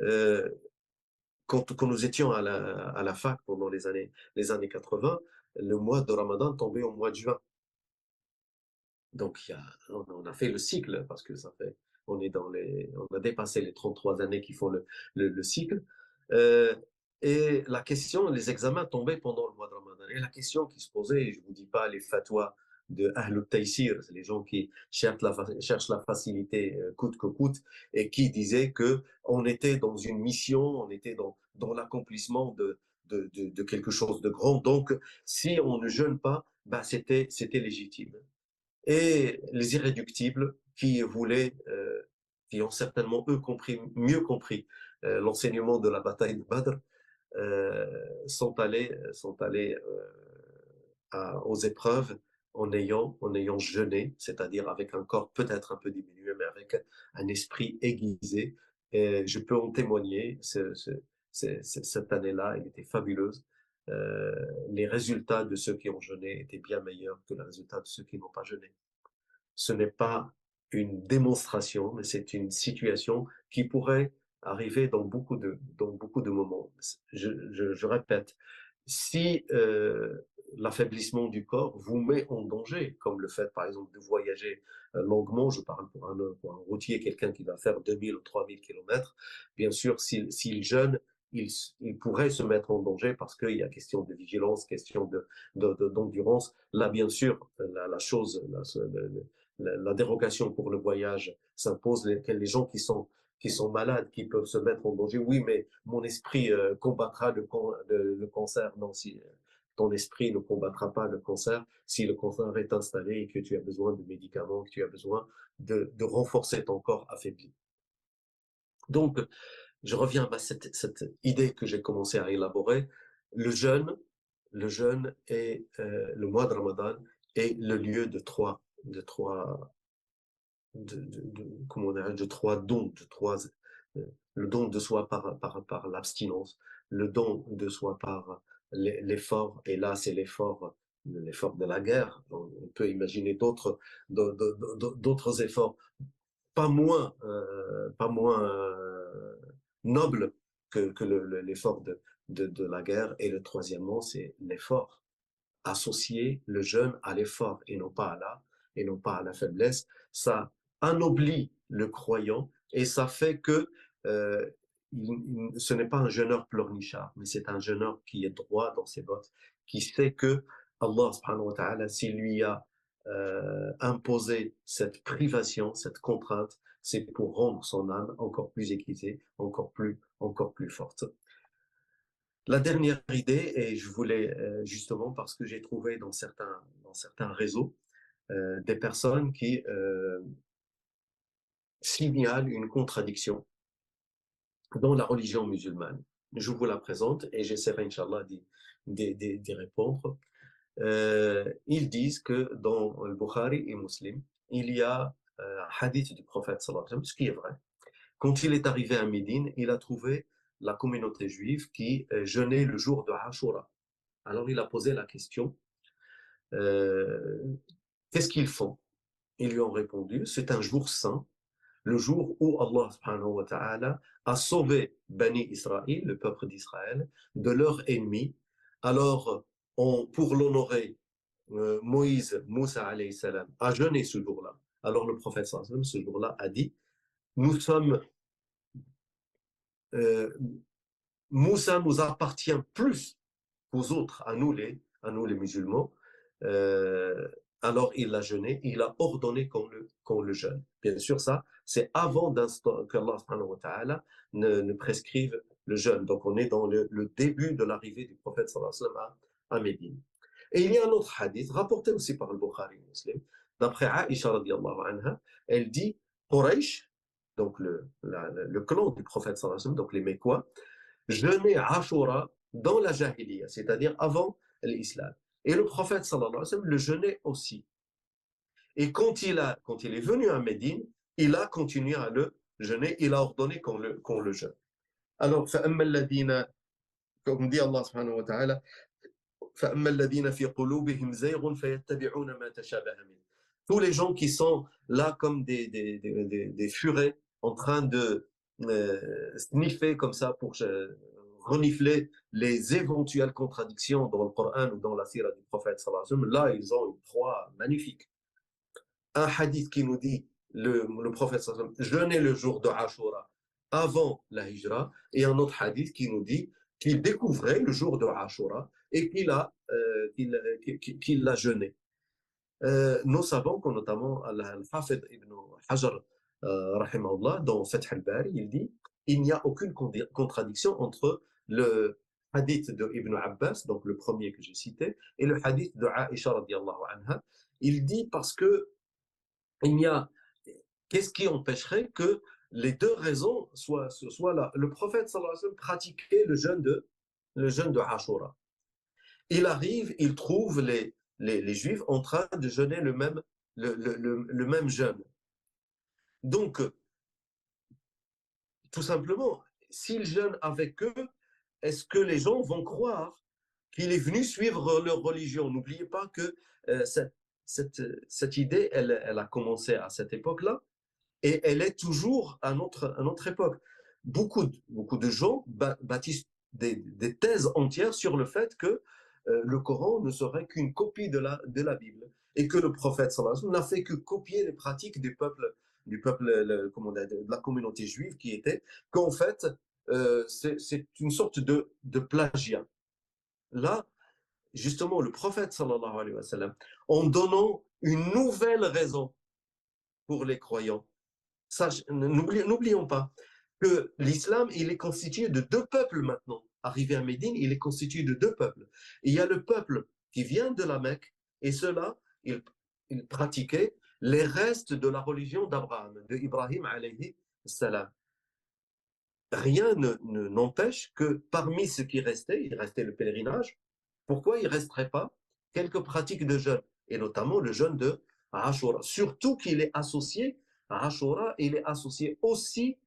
Euh, quand nous étions à la fac pendant les années 80, le mois de Ramadan tombait au mois de juin. Donc, on a fait le cycle parce que on a dépassé les 33 années qui font le cycle. Euh, et la question, les examens tombaient pendant le mois de Ramadan. Et la question qui se posait, et je ne vous dis pas les fatwas de Ahl Taysir, c'est les gens qui cherchent la facilité coûte que coûte, et qui disaient que on était dans une mission, on était dans l'accomplissement de quelque chose de grand. Donc, si on ne jeûne pas, bah, c'était légitime. Et les irréductibles qui ont certainement eux mieux compris l'enseignement de la bataille de Badr, sont allés aux épreuves en ayant jeûné, c'est-à-dire avec un corps peut-être un peu diminué, mais avec un esprit aiguisé. Et je peux en témoigner, cette année-là, elle était fabuleuse. Les résultats de ceux qui ont jeûné étaient bien meilleurs que les résultats de ceux qui n'ont pas jeûné. Ce n'est pas une démonstration, mais c'est une situation qui pourrait arriver dans beaucoup de moments. Je répète, si l'affaiblissement du corps vous met en danger, comme le fait par exemple de voyager longuement, je parle pour un routier, quelqu'un qui va faire 2000 ou 3000 kilomètres, bien sûr, s'il jeûne, il pourrait se mettre en danger parce qu'il y a question de vigilance, question d'endurance. Là, bien sûr, la dérogation pour le voyage s'impose. Les gens qui sont malades, qui peuvent se mettre en danger. Oui, mais mon esprit combattra le cancer. Non, si ton esprit ne combattra pas le cancer, si le cancer est installé et que tu as besoin de médicaments, que tu as besoin de renforcer ton corps affaibli. Donc, je reviens à cette idée que j'ai commencé à élaborer. Le jeûne, le jeûne et le mois de Ramadan est le lieu comment de trois dons, le don de soi par l'abstinence, le don de soi par l'effort, et là c'est l'effort l'effort de la guerre. On peut imaginer d'autres efforts pas moins nobles que l'effort de la guerre. Et le troisièmement, c'est l'effort. Associer le jeûne à l'effort et non pas à la faiblesse. Ça anoblit le croyant et ça fait que ce n'est pas un jeûneur pleurnichard, mais c'est un jeûneur qui est droit dans ses bottes, qui sait que Allah subhanahu wa ta'ala, s'il lui a imposé cette privation, cette contrainte, c'est pour rendre son âme encore plus équitée, encore plus forte. La dernière idée, et je voulais justement parce que j'ai trouvé dans certains réseaux des personnes qui signalent une contradiction dans la religion musulmane. Je vous la présente et j'essaierai, Inch'Allah, d'y répondre. Ils disent que dans le Bukhari et Muslim, il y a un hadith du prophète, sallallahu alayhi wa sallam, ce qui est vrai. Quand il est arrivé à Médine, il a trouvé la communauté juive qui jeûnait le jour de Ashura. Alors il a posé la question, euh, qu'est-ce qu'ils font? Ils lui ont répondu, c'est un jour saint, le jour où Allah subhanahu wa ta'ala a sauvé Bani Israël, le peuple d'Israël, de leurs ennemis. Alors, pour l'honorer, Moussa alayhi salam, a jeûné ce jour-là. Alors le prophète sallallahu alayhi wa sallam, ce jour-là, a dit, nous sommes, euh, Moussa nous appartient plus qu'aux autres, à nous les musulmans. Euh, alors il a jeûné, il a ordonné qu'on le jeûne. Bien sûr, ça, c'est avant qu'Allah subhanahu wa ta'ala ne prescrive le jeûne. Donc on est dans le début de l'arrivée du prophète sallallahu alayhi wa sallam à Médine. Et il y a un autre hadith, rapporté aussi par le Bukhari et Muslim, d'après Aïcha radiallahu anha, elle dit, Quraysh, donc le clan du prophète sallallahu alayhi wa sallam, donc les Mécois, jeûnait Ashura dans la Jahiliya, c'est-à-dire avant l'islam. Et le prophète sallallahu alayhi wa sallam le jeûnait aussi. Et quand il est venu à Médine, il a continué à le jeûner, il a ordonné qu'on le jeûne. Alors, فَأَمَّا الَّذِينَ, comme dit Allah subhanahu wa ta'ala, فَأَمَّا الَّذِينَ فِي قُلُوبِهِمْ زَيْغٌ فَيَتَّبِعُونَ مَا تَشَابَهَ مِنْهُ. Tous les gens qui sont là comme des furets en train de sniffer comme ça pour renifler les éventuelles contradictions dans le Coran ou dans la sira du prophète sallallahu alayhi wa sallam, là ils ont une proie magnifique. Un hadith qui nous dit le prophète sallallahu alayhi wa sallam jeûnait le jour de Ashura avant la hijra, et un autre hadith qui nous dit qu'il découvrait le jour de Ashura et qu'il l'a jeûné. Nous savons que notamment Al-Hafid ibn Hajar, rahimahullah, dans Fath al-Bari, il dit il n'y a aucune contradiction entre le hadith de Ibn Abbas, donc le premier que j'ai cité, et le hadith de Aïcha radiallahu anha. Il dit parce que il y a, qu'est-ce qui empêcherait que les deux raisons soient là? Le prophète sallallahu alayhi wa sallam pratiquait le jeûne de Ashura. Il arrive, il trouve les Juifs en train de jeûner le même jeûne. Donc, tout simplement, s'il jeûne avec eux, est-ce que les gens vont croire qu'il est venu suivre leur religion? N'oubliez pas que cette idée, elle a commencé à cette époque-là et elle est toujours à notre époque. Beaucoup de gens bâtissent des thèses entières sur le fait que le Coran ne serait qu'une copie de la Bible et que le prophète sallallahu alayhi wa sallam n'a fait que copier les pratiques du peuple de la communauté juive qui était qu'en fait c'est une sorte de plagiat. Là, justement, le prophète sallallahu alayhi wa sallam, en donnant une nouvelle raison pour les croyants, n'oublions pas que l'islam, il est constitué de deux peuples maintenant. Arrivé à Médine, il est constitué de deux peuples. Il y a le peuple qui vient de la Mecque, et ceux-là, ils pratiquaient les restes de la religion d'Abraham, de Ibrahim alayhi salam. Rien n'empêche que parmi ce qui restait, il restait le pèlerinage. Pourquoi il ne resterait pas quelques pratiques de jeûne, et notamment le jeûne de Ashura? Surtout qu'il est associé à Ashura, il est associé aussi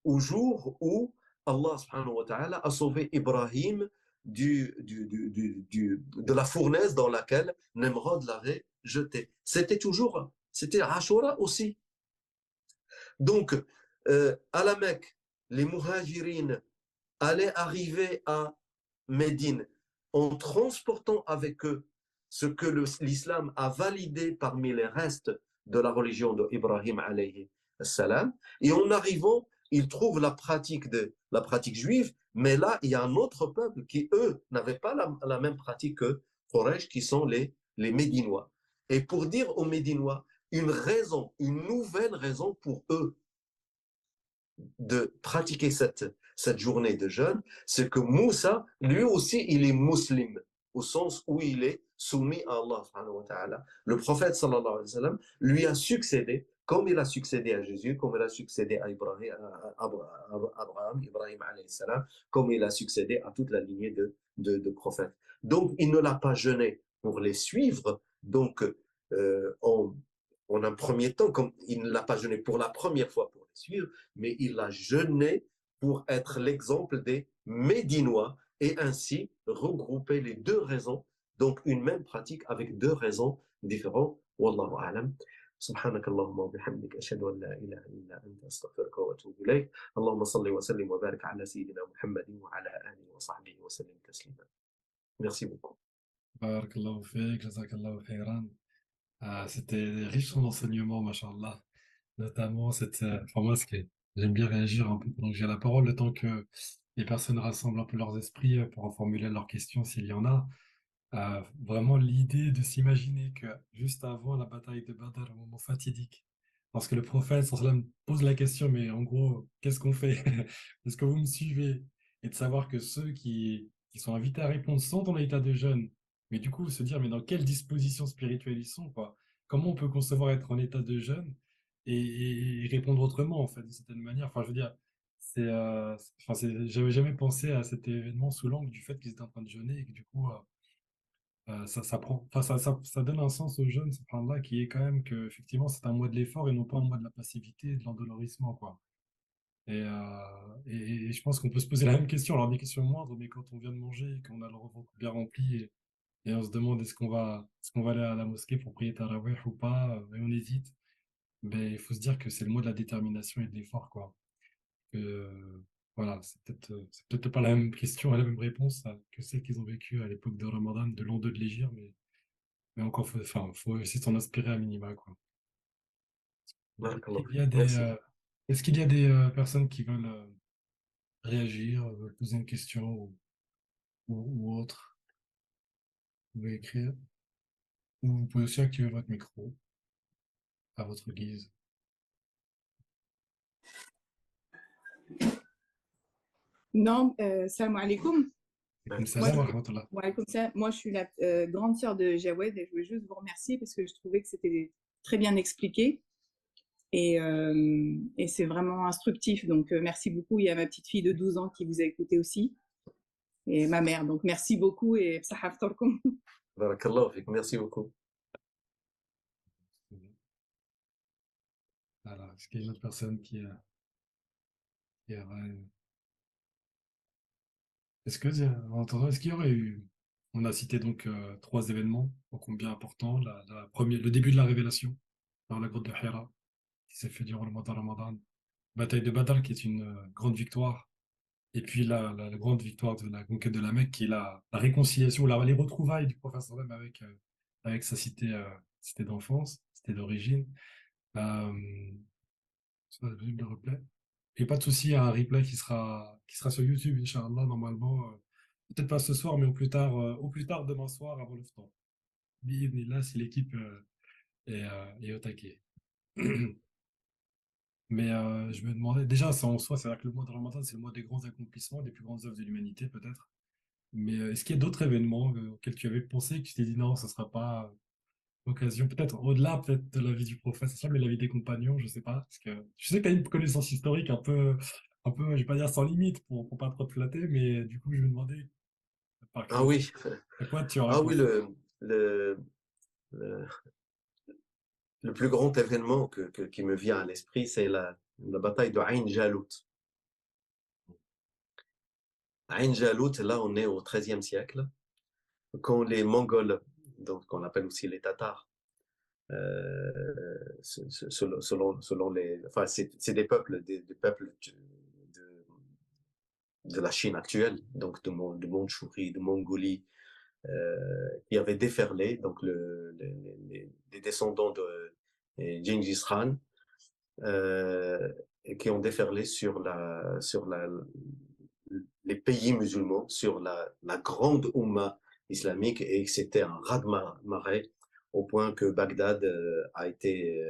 au jour où Allah subhanahu wa ta'ala a sauvé Ibrahim de la fournaise dans laquelle Nemrod l'avait jeté. C'était Ashura aussi. Donc, à la Mecque, les Muhajirines allaient arriver à Médine en transportant avec eux ce que l'islam a validé parmi les restes de la religion d'Ibrahim alayhi salam. Et en arrivant, ils trouvent la pratique juive, mais là, il y a un autre peuple qui, eux, n'avaient pas la même pratique que Quraysh, qui sont les Médinois. Et pour dire aux Médinois une nouvelle raison pour eux de pratiquer cette journée de jeûne, c'est que Moussa, lui aussi, il est musulman, au sens où il est soumis à Allah subhanahu wa ta'ala. Le prophète sallallahu alayhi wa sallam lui a succédé, comme il a succédé à Jésus, comme il a succédé à Abraham, Ibrahim alayhi salam, comme il a succédé à toute la lignée de prophètes. Donc, il ne l'a pas jeûné pour les suivre, donc en un premier temps, comme il ne l'a pas jeûné pour la première fois pour les suivre, mais il a jeûné pour être l'exemple des Médinois et ainsi regrouper les deux raisons, donc une même pratique avec deux raisons différentes. Wallahu a'lam. سبحانك اللهم وبحمدك أشهد أن لا إله إلا أنت أستغفرك وأتوب إليك اللهم صل وسلم وبارك على سيدنا محمد وعلى آله وصحبه وسلم تسليما. Merci beaucoup.
Barakallahu fik, jazakallahu khairan. C'était riche en enseignements, mashallah. Notamment, enfin, moi, j'aime bien réagir un peu pendant que j'ai la parole, le temps que les personnes rassemblent un peu leurs esprits pour en formuler leurs questions s'il y en a. Vraiment, l'idée de s'imaginer que juste avant la bataille de Badr, un moment fatidique, lorsque le prophète sallallahu alayhi wa sallam, pose la question, mais en gros, qu'est-ce qu'on fait? Est-ce que vous me suivez? Et de savoir que ceux qui sont invités à répondre sont en état de jeûne, mais du coup, se dire, mais dans quelle disposition spirituelle ils sont, quoi? Comment on peut concevoir être en état de jeûne et répondre autrement, en fait, d'une certaine manière? Enfin, je veux dire, j'avais jamais pensé à cet événement sous l'angle du fait qu'ils étaient en train de jeûner et que du coup, ça prend, enfin, ça donne un sens aux jeunes, ce là qui est quand même que, effectivement, c'est un mois de l'effort et non pas un mois de la passivité et de l'endolorissement, quoi. Et je pense qu'on peut se poser la même question, alors des questions moindres, mais quand on vient de manger, qu'on a le ventre bien rempli et on se demande est-ce qu'on va aller à la mosquée pour prier Tarawih ou pas, et on hésite, ben, il faut se dire que c'est le mois de la détermination et de l'effort, quoi. Voilà, c'est peut-être pas la même question et la même réponse que celle qu'ils ont vécue à l'époque de Ramadan, de l'an 2 de l'Hégire, mais encore, faut essayer de s'en inspirer à minima, quoi. Est-ce
Barakallahu
qu'il y
fik.
a des,
Merci.
personnes qui veulent réagir, veulent poser une question ou autre? Vous pouvez écrire. Ou vous pouvez aussi activer votre micro à votre guise.
Non, salam alaikum.
Comme
Alaykoum
ça, là,
salam.
wa
Moi, je suis la grande sœur de Jawed et je voulais juste vous remercier parce que je trouvais que c'était très bien expliqué et c'est vraiment instructif. Donc, merci beaucoup. Il y a ma petite fille de 12 ans qui vous a écouté aussi et ma mère. Donc, merci beaucoup et bsahaf torkum.
Barakallahu fik. Merci beaucoup.
Voilà. Est-ce qu'il y a une autre personne qui aurait... Est-ce qu'il y aurait eu... On a cité donc trois événements, donc combien importants. Le début de la révélation dans la grotte de Hira, qui s'est fait durant le mois de Ramadan. Bataille de Badr, qui est une grande victoire. Et puis la grande victoire de la conquête de la Mecque, qui est la réconciliation, les retrouvailles du prophète sallam avec sa cité d'enfance, cité d'origine. Euh, Ça, j'ai le replay. Et pas de souci, il y a un replay qui sera sur YouTube, Inch'Allah, normalement. Peut-être pas ce soir, mais au plus tard demain soir avant le temps. Là, si l'équipe est au taquet. Mais je me demandais, déjà, ça en soi, c'est-à-dire que le mois de Ramadan, c'est le mois des grands accomplissements, des plus grandes œuvres de l'humanité, peut-être. Mais est-ce qu'il y a d'autres événements auxquels tu avais pensé, que tu t'es dit non, ce ne sera pas l'occasion, peut-être au-delà peut-être de la vie du prophète, mais la vie des compagnons, je sais pas. Parce que je sais que tu as une connaissance historique un peu, je vais pas dire sans limite pour pas trop te flatter, mais du coup, je me demandais, par
Ah
curiosité,
oui,
à quoi tu aurais
ah oui,
pensé?
le, le, le plus grand événement qui me vient à l'esprit, c'est la bataille de Ain Jalut. Ain Jalut, là, on est au XIIIe siècle, quand les Mongols, donc qu'on appelle aussi les Tatars, selon les, enfin, c'est des peuples, des peuples de la Chine actuelle, donc de Mandchourie, de Mongolie, qui avaient déferlé, donc les descendants de Gengis Khan, et qui ont déferlé sur les pays musulmans, sur la grande Oumma islamique, et c'était un raz-de-marée au point que Bagdad a été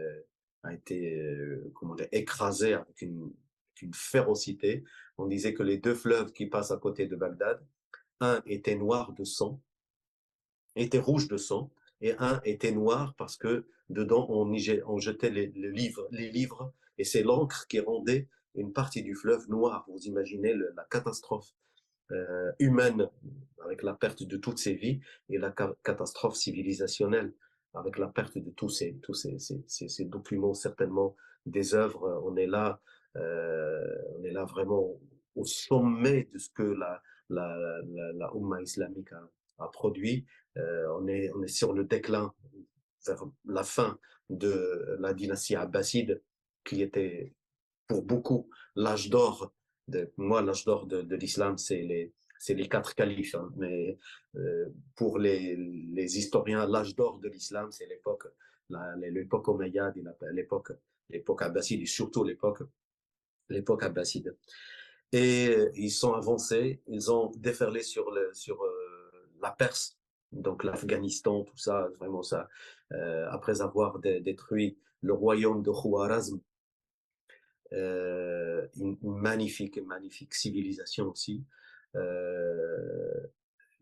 comment dire, écrasé avec une férocité. On disait que les deux fleuves qui passent à côté de Bagdad, un était noir de sang, était rouge de sang, et un était noir parce que dedans on jetait les livres, et c'est l'encre qui rendait une partie du fleuve noir. Vous imaginez la catastrophe humaine avec la perte de toutes ces vies, et la catastrophe civilisationnelle avec la perte de tous ces documents, certainement des œuvres. On est là vraiment au sommet de ce que la Oumma islamique a produit. On est sur le déclin vers la fin de la dynastie abbasside, qui était pour beaucoup l'âge d'or. Moi, l'âge d'or de l'islam, c'est les quatre califes, hein, mais pour les historiens, l'âge d'or de l'islam, c'est l'époque omeyyade, l'époque abbasside, et surtout l'époque abbasside. Et ils sont avancés, ils ont déferlé sur la Perse, donc l'Afghanistan, tout ça, vraiment ça, après avoir détruit le royaume de Khwarazm, une magnifique civilisation aussi.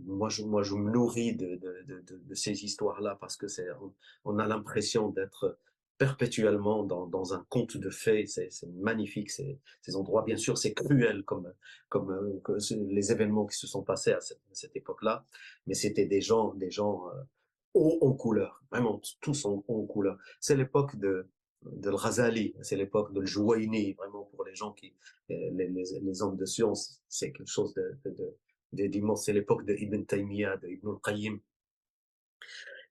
Moi, je me nourris de ces histoires-là, parce que on a l'impression d'être perpétuellement dans un conte de fées. C'est magnifique, ces endroits. Bien sûr, c'est cruel comme les événements qui se sont passés à cette époque-là, mais c'était des gens hauts en couleur, vraiment tous en couleur. C'est l'époque de Ghazali, c'est l'époque de Jouaini, vraiment pour les gens les hommes de science, c'est quelque chose d'immense. C'est l'époque de Ibn Taymiyyah, de Ibn al-Qayyim.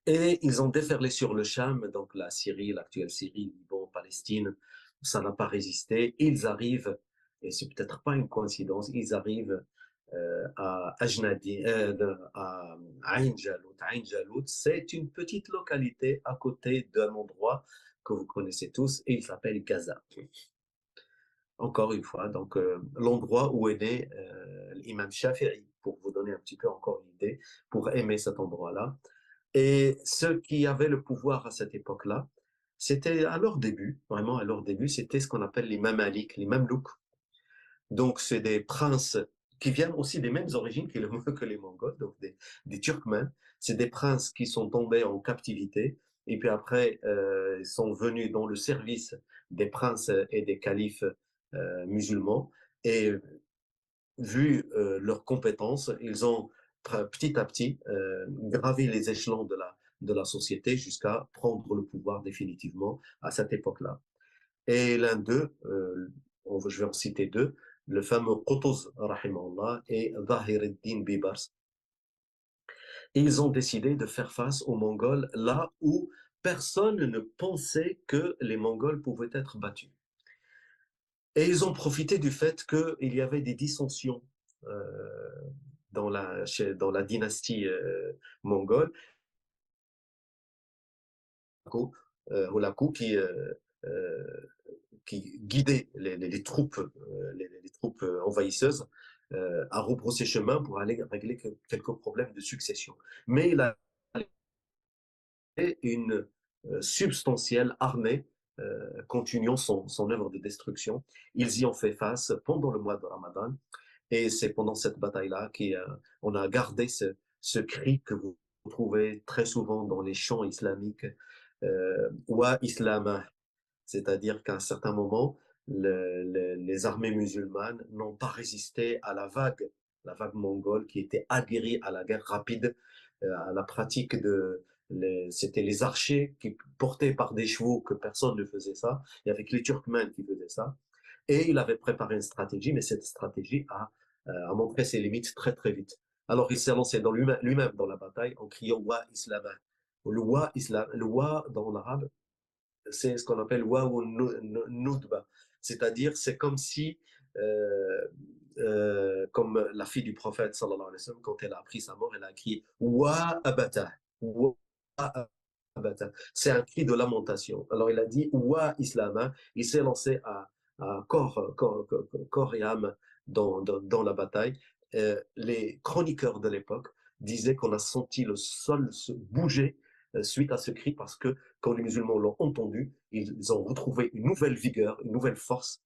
Et ils ont déferlé sur le Cham, donc la Syrie, l'actuelle Syrie, Liban, Palestine. Ça n'a pas résisté. Ils arrivent, et c'est peut-être pas une coïncidence, ils arrivent à Ajnadi, à Ain Jalut. Ain Jalut, c'est une petite localité à côté d'un endroit que vous connaissez tous, et il s'appelle Gaza. Encore une fois, donc l'endroit où est né l'imam Shafi'i, pour vous donner un petit peu encore une idée, pour aimer cet endroit-là. Et ceux qui avaient le pouvoir à cette époque-là, c'était à leur début, vraiment à leur début, c'était ce qu'on appelle les Mamaliks, les Mamelouks. Donc c'est des princes qui viennent aussi des mêmes origines que les Mongols, donc des Turkmènes. C'est des princes qui sont tombés en captivité, et puis après ils sont venus dans le service des princes et des califes musulmans, et vu leurs compétences, ils ont petit à petit gravi les échelons de la société jusqu'à prendre le pouvoir définitivement à cette époque-là. Et l'un d'eux, je vais en citer deux, le fameux Qutuz rahimahullah et Zahir ad-Din Bibars. Et ils ont décidé de faire face aux Mongols là où personne ne pensait que les Mongols pouvaient être battus. Et ils ont profité du fait qu'il y avait des dissensions euh, dans la dynastie mongole, Hulaku, euh, qui guidait les troupes, les troupes envahisseuses à rebrousser chemin pour aller régler quelques problèmes de succession. Mais il a une substantielle armée continuant son œuvre de destruction. Ils y ont fait face pendant le mois de Ramadan, et c'est pendant cette bataille-là qu'on a gardé ce cri que vous trouvez très souvent dans les chants islamiques, Wa Islamah, c'est-à-dire qu'à un certain moment, les armées musulmanes n'ont pas résisté à la vague mongole qui était aguerrie à la guerre rapide, à la pratique c'était les archers qui portaient par des chevaux, que personne ne faisait ça, et avec les Turkmènes qui faisaient ça. Et il avait préparé une stratégie, mais cette stratégie a montré ses limites très très vite. Alors il s'est lancé dans lui-même dans la bataille en criant Wa Islam. Le Wa Islam, le Wa dans l'arabe, c'est ce qu'on appelle Wa ou Nudba. C'est-à-dire, c'est comme si, comme la fille du prophète, sallallahu alayhi wa sallam, quand elle a appris sa mort, elle a crié Wa Abata. Wa Abata. C'est un cri de lamentation. Alors il a dit Wa Islam. Il s'est lancé à corps et âme dans la bataille. Les chroniqueurs de l'époque disaient qu'on a senti le sol se bouger suite à ce cri parce que quand les musulmans l'ont entendu, ils ont retrouvé une nouvelle vigueur, une nouvelle force,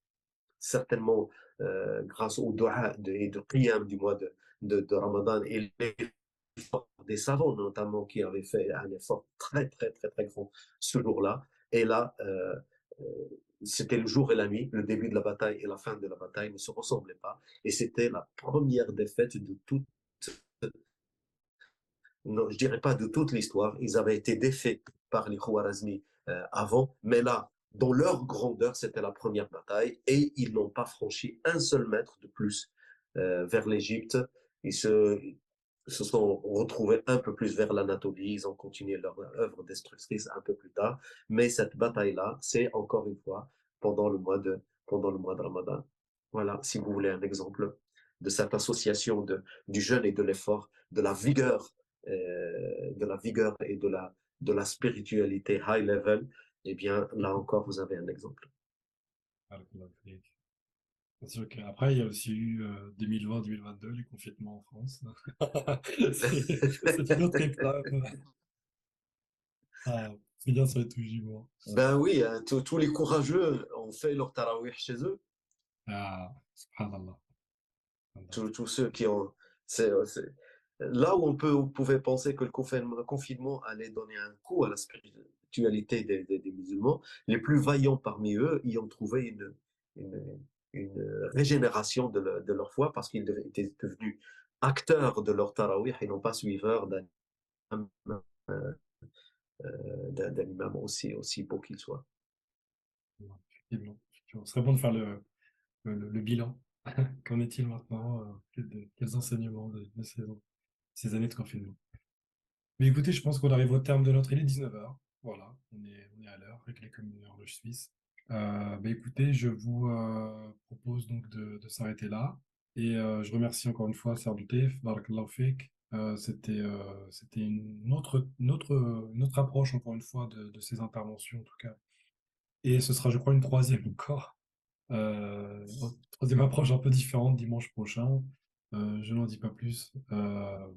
certainement grâce au dua et de qiyam du mois de Ramadan et l'effort des savants notamment qui avaient fait un effort très très très très grand ce jour-là. Et là, c'était le jour et la nuit, le début de la bataille et la fin de la bataille ne se ressemblaient pas. Et c'était la première défaite de toute, non, je dirais pas de toute l'histoire. Ils avaient été défaits par les Khwarazmis avant, mais là, dans leur grandeur, c'était la première bataille et ils n'ont pas franchi un seul mètre de plus vers l'Égypte. Ils se sont retrouvés un peu plus vers l'Anatolie. Ils ont continué leur œuvre destructrice un peu plus tard. Mais cette bataille-là, c'est encore une fois pendant le mois de Ramadan. Voilà, si vous voulez un exemple de cette association du jeûne et de l'effort, de la vigueur et de la spiritualité high level, eh bien, là encore, vous avez un exemple.
C'est sûr qu'après, il y a aussi eu 2020-2022, les confinements en France. C'est une autre épreuve. Ah, c'est bien sur les touches du bois.
Ben oui, hein, tous les courageux ont fait leur tarawih chez eux.
Ah, subhanallah.
Tous ceux qui ont... Là où on pouvait penser que le confinement allait donner un coup à la spiritualité des musulmans, les plus vaillants parmi eux y ont trouvé une, une régénération de leur foi parce qu'ils étaient devenus acteurs de leur tarawih et non pas suiveurs imam, euh, d'un imam aussi beau qu'il soit.
Effectivement. Ce serait bon de faire le bilan. Qu'en est-il maintenant? Quels enseignements de ces années de confinement? Mais écoutez, je pense qu'on arrive au terme de notre... Il est 19h. Voilà, on est à l'heure avec les communes horloge suisse. Écoutez, je vous propose donc de s'arrêter là. Et je remercie encore une fois Sarbutef, Barakallahu Fik. C'était une autre approche, encore une fois, de ces interventions, en tout cas. Et ce sera, je crois, une troisième encore. Troisième approche un peu différente dimanche prochain. Je n'en dis pas plus.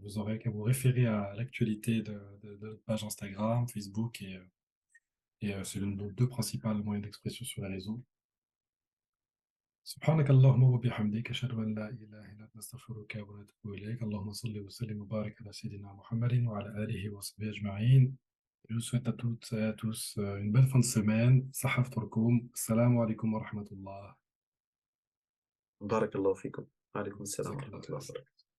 Vous aurez qu'à vous référer à l'actualité de notre page Instagram, Facebook et c'est nos deux principaux moyens d'expression sur les réseaux. سبحانك اللهم وبحمدك أشهد أن لا إله إلا أنت نستغفرك ونتوب إليك اللهم صل وسلم وبارك على سيدنا محمد وعلى آله وصحبه أجمعين. Je vous souhaite à toutes et à tous une bonne fin de semaine. Sahaf Turkoum. Assalamu alaikum wa rahmatullah.
بارك الله فيكم. وعليكم السلام ورحمة الله وبركاته.